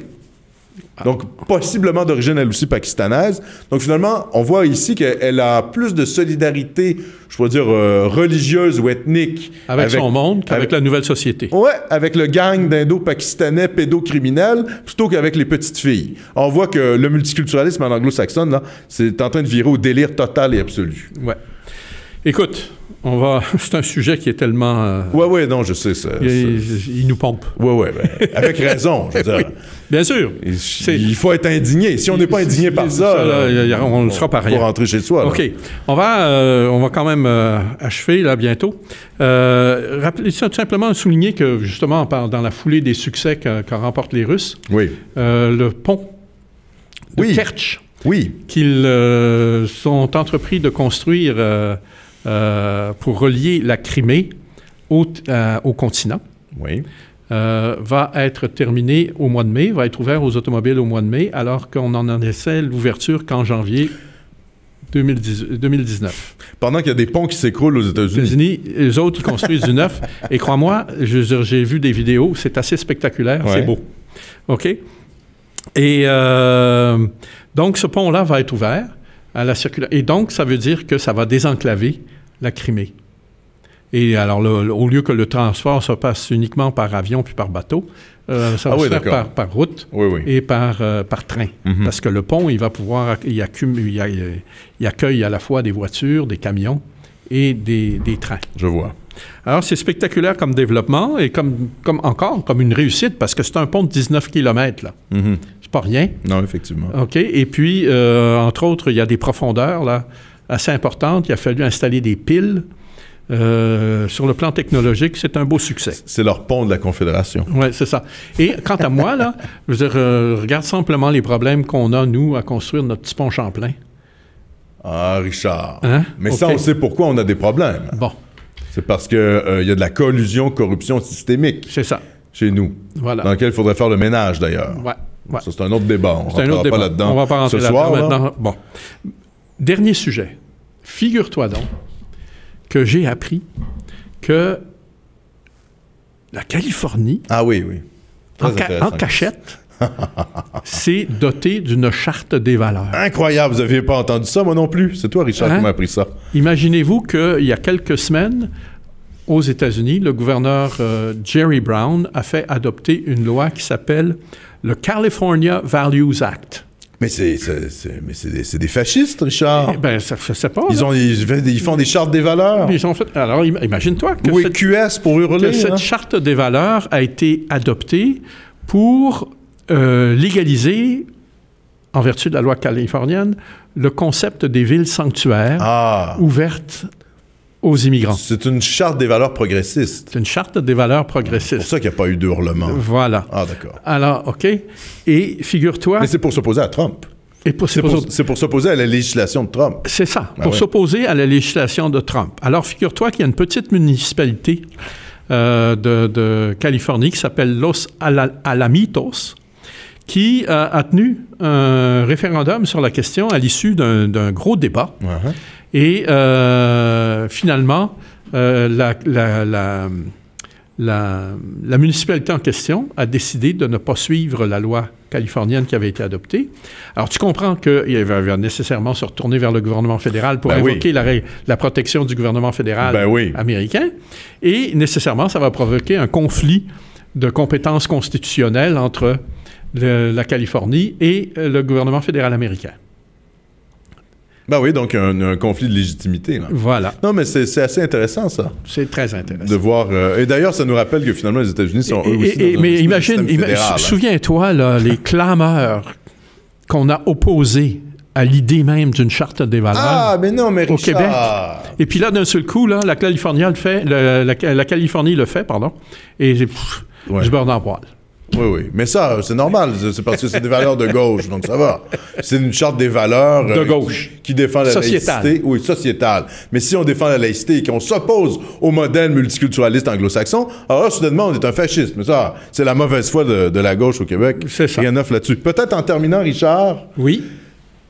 Donc, possiblement d'origine, elle aussi, pakistanaise. Donc, finalement, on voit ici qu'elle a plus de solidarité, je pourrais dire, religieuse ou ethnique. Avec son monde qu'avec la nouvelle société. Ouais, avec le gang d'indo-pakistanais pédocriminels, plutôt qu'avec les petites filles. On voit que le multiculturalisme en anglo-saxonne, là, c'est en train de virer au délire total et absolu. Ouais. Écoute, c'est un sujet qui est tellement... ouais, non, je sais ça. Il nous pompe. Ouais, ben, avec raison, je veux dire. Bien sûr. Il faut être indigné. Si on n'est pas indigné par ça, on ne sera pas rien. Il faut rentrer chez soi. Là. OK. On va quand même achever, là, bientôt. Rappelez ça, tout simplement souligner que, justement, dans la foulée des succès qu'en remportent les Russes, le pont de Kerch, qu'ils sont entrepris de construire pour relier la Crimée au continent, va être terminé au mois de mai, va être ouvert aux automobiles au mois de mai, alors qu'on en essaie l'ouverture qu'en janvier 2019. Pendant qu'il y a des ponts qui s'écroulent aux États-Unis. Les autres, ils construisent du neuf. Et crois-moi, j'ai vu des vidéos, c'est assez spectaculaire, c'est beau. OK? Et donc, ce pont-là va être ouvert à la circulation. Et donc, ça veut dire que ça va désenclaver la Crimée. Et alors, au lieu que le transport se passe uniquement par avion puis par bateau, ça va se faire par route et par train. Parce que le pont, il va pouvoir... Il accueille à la fois des voitures, des camions et des trains. Je vois. Alors, c'est spectaculaire comme développement et comme une réussite, parce que c'est un pont de 19 km, là. C'est pas rien. Non, effectivement. OK. Et puis, entre autres, il y a des profondeurs, là, assez importantes. Il a fallu installer des piles. Sur le plan technologique, c'est un beau succès. C'est leur pont de la Confédération. Oui, c'est ça. Et quant à moi, là, je veux dire, regarde simplement les problèmes qu'on a, nous, à construire notre petit pont Champlain. Ah, Richard. Mais ça, on sait pourquoi on a des problèmes. Bon. C'est parce qu'il y a de la collusion, corruption systémique. C'est ça. Chez nous. Voilà. Dans lequel il faudrait faire le ménage, d'ailleurs. Ouais. Ça, c'est un autre débat. On ne rentrera pas là-dedans. On ne va pas rentrer là-dedans maintenant. Bon. Dernier sujet. Figure-toi donc que j'ai appris que la Californie, en cachette, s'est dotée d'une charte des valeurs. Incroyable, vous n'aviez pas entendu ça, moi non plus. C'est toi, Richard, qui m'a appris ça. Imaginez-vous qu'il y a quelques semaines, aux États-Unis, le gouverneur Jerry Brown a fait adopter une loi qui s'appelle le California Values Act. Mais c'est des fascistes, Richard. Eh bien, je sais pas. Ils font des chartes des valeurs. Ils ont fait, alors, imagine-toi que QS pour hurler. Cette charte des valeurs a été adoptée pour légaliser, en vertu de la loi californienne, le concept des villes sanctuaires ouvertes aux immigrants. C'est une charte des valeurs progressistes. C'est une charte des valeurs progressistes. C'est pour ça qu'il n'y a pas eu de hurlement. Voilà. Ah, d'accord. Alors, OK. Et figure-toi... Mais c'est pour s'opposer à Trump. C'est pour s'opposer à la législation de Trump. C'est ça, pour s'opposer à la législation de Trump. Alors, figure-toi qu'il y a une petite municipalité de Californie qui s'appelle Los Alamitos, qui a tenu un référendum sur la question à l'issue d'un gros débat. Et finalement, la municipalité en question a décidé de ne pas suivre la loi californienne qui avait été adoptée. Alors, tu comprends qu'il va nécessairement se retourner vers le gouvernement fédéral pour invoquer la protection du gouvernement fédéral américain. Et nécessairement, ça va provoquer un conflit de compétences constitutionnelles entre la Californie et le gouvernement fédéral américain. Ben oui, donc un conflit de légitimité. Là. Voilà. Non, mais c'est assez intéressant, ça. C'est très intéressant. De voir... et d'ailleurs, ça nous rappelle que finalement, les États-Unis sont eux aussi mais imagine, souviens-toi, là, les clameurs qu'on a opposées à l'idée même d'une charte des valeurs. Ah, mais non, mais Richard... Au Québec. Et puis là, d'un seul coup, là, la Californie le fait, et du beurre dans le poêle. Oui, oui. Mais ça, c'est normal. C'est parce que c'est des valeurs de gauche, donc ça va. C'est une charte des valeurs de gauche qui défend la laïcité. Oui, sociétale. Mais si on défend la laïcité et qu'on s'oppose au modèle multiculturaliste anglo-saxon, alors soudainement, on est un fasciste. Mais ça, c'est la mauvaise foi de la gauche au Québec. C'est ça. Rien neuf là-dessus. Peut-être en terminant, Richard, oui.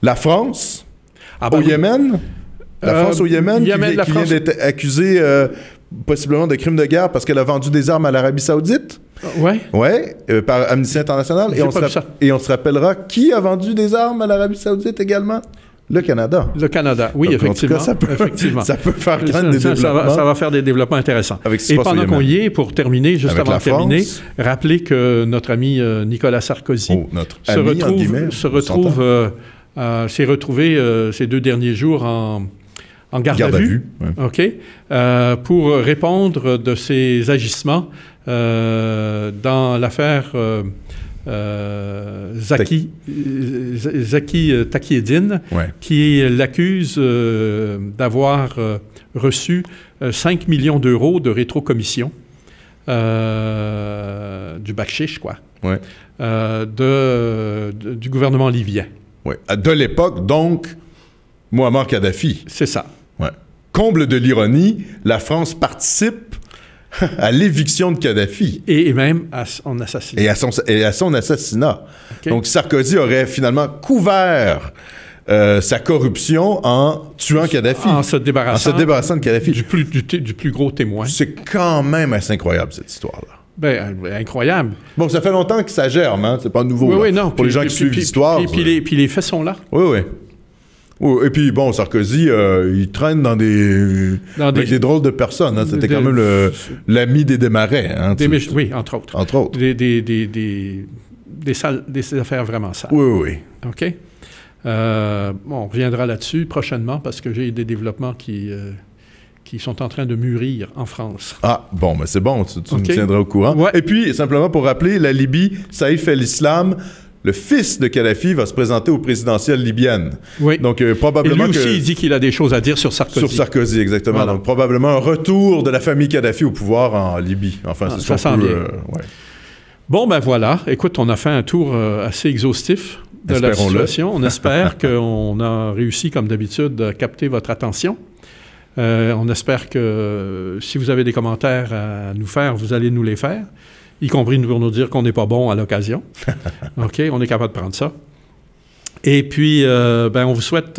La France au Yémen. La France au Yémen, qui vient d'être accusée possiblement de crimes de guerre parce qu'elle a vendu des armes à l'Arabie Saoudite. Oui. Oui, par Amnesty International. Et on se rappellera qui a vendu des armes à l'Arabie Saoudite également? Le Canada. Le Canada, oui, donc, effectivement. En tout cas, ça peut faire craindre des développements. Ça va faire des développements intéressants. Et pendant qu'on y est, pour terminer, juste avant de terminer, rappelez que notre ami Nicolas Sarkozy s'est retrouvé ces 2 derniers jours en garde à vue, ouais. Pour répondre de ses agissements dans l'affaire Zaki Takieddine, ouais. Qui l'accuse d'avoir reçu 5 millions d'euros de rétrocommission du bakshish, quoi, ouais. Du gouvernement libyen. Ouais. De l'époque, donc, Mouammar Kadhafi. C'est ça. Ouais. Comble de l'ironie, la France participe à l'éviction de Kadhafi. Et même à son assassinat. Et à son assassinat. Okay. Donc, Sarkozy aurait finalement couvert sa corruption en tuant Kadhafi. En se débarrassant de Kadhafi. Du plus gros témoin. C'est quand même assez incroyable, cette histoire-là. Ben, incroyable. Bon, ça fait longtemps que ça germe, hein? C'est pas nouveau. Oui, non. Pour les gens qui suivent l'histoire. Puis les faits sont là. Oui, oui. Et puis, bon, Sarkozy, il traîne avec des drôles de personnes. Hein. C'était quand même l'ami des Desmarais. Hein, oui, entre autres. Entre autres. Des affaires vraiment sales. Oui. OK? On reviendra là-dessus prochainement parce que j'ai des développements qui sont en train de mûrir en France. Ah, bon, mais c'est bon, tu me tiendras au courant. Ouais. Et puis, simplement pour rappeler, la Libye, Saïf el-Islam, le fils de Kadhafi, va se présenter aux présidentielles libyennes. Oui. Donc, probablement et lui aussi, il dit qu'il a des choses à dire sur Sarkozy. Sur Sarkozy, exactement. Voilà. Donc, probablement un retour de la famille Kadhafi au pouvoir en Libye. Enfin, c'est ça sent bien. Ouais. Bon, ben voilà. Écoute, on a fait un tour assez exhaustif de la situation. On espère qu'on a réussi, comme d'habitude, à capter votre attention. On espère que si vous avez des commentaires à nous faire, vous allez nous les faire, y compris pour nous dire qu'on n'est pas bon à l'occasion. OK, on est capable de prendre ça. Et puis, on vous souhaite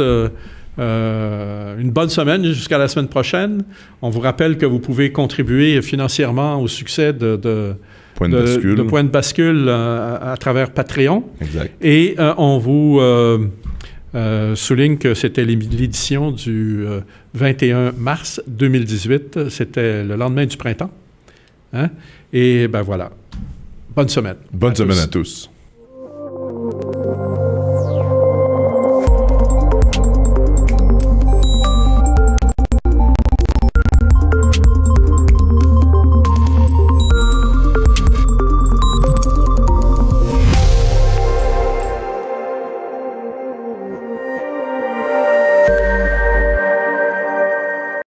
une bonne semaine jusqu'à la semaine prochaine. On vous rappelle que vous pouvez contribuer financièrement au succès de Point de bascule à travers Patreon. Exact. Et on vous souligne que c'était l'édition du 21 mars 2018. C'était le lendemain du printemps. Hein? Et ben voilà. Bonne semaine. Bonne semaine à tous.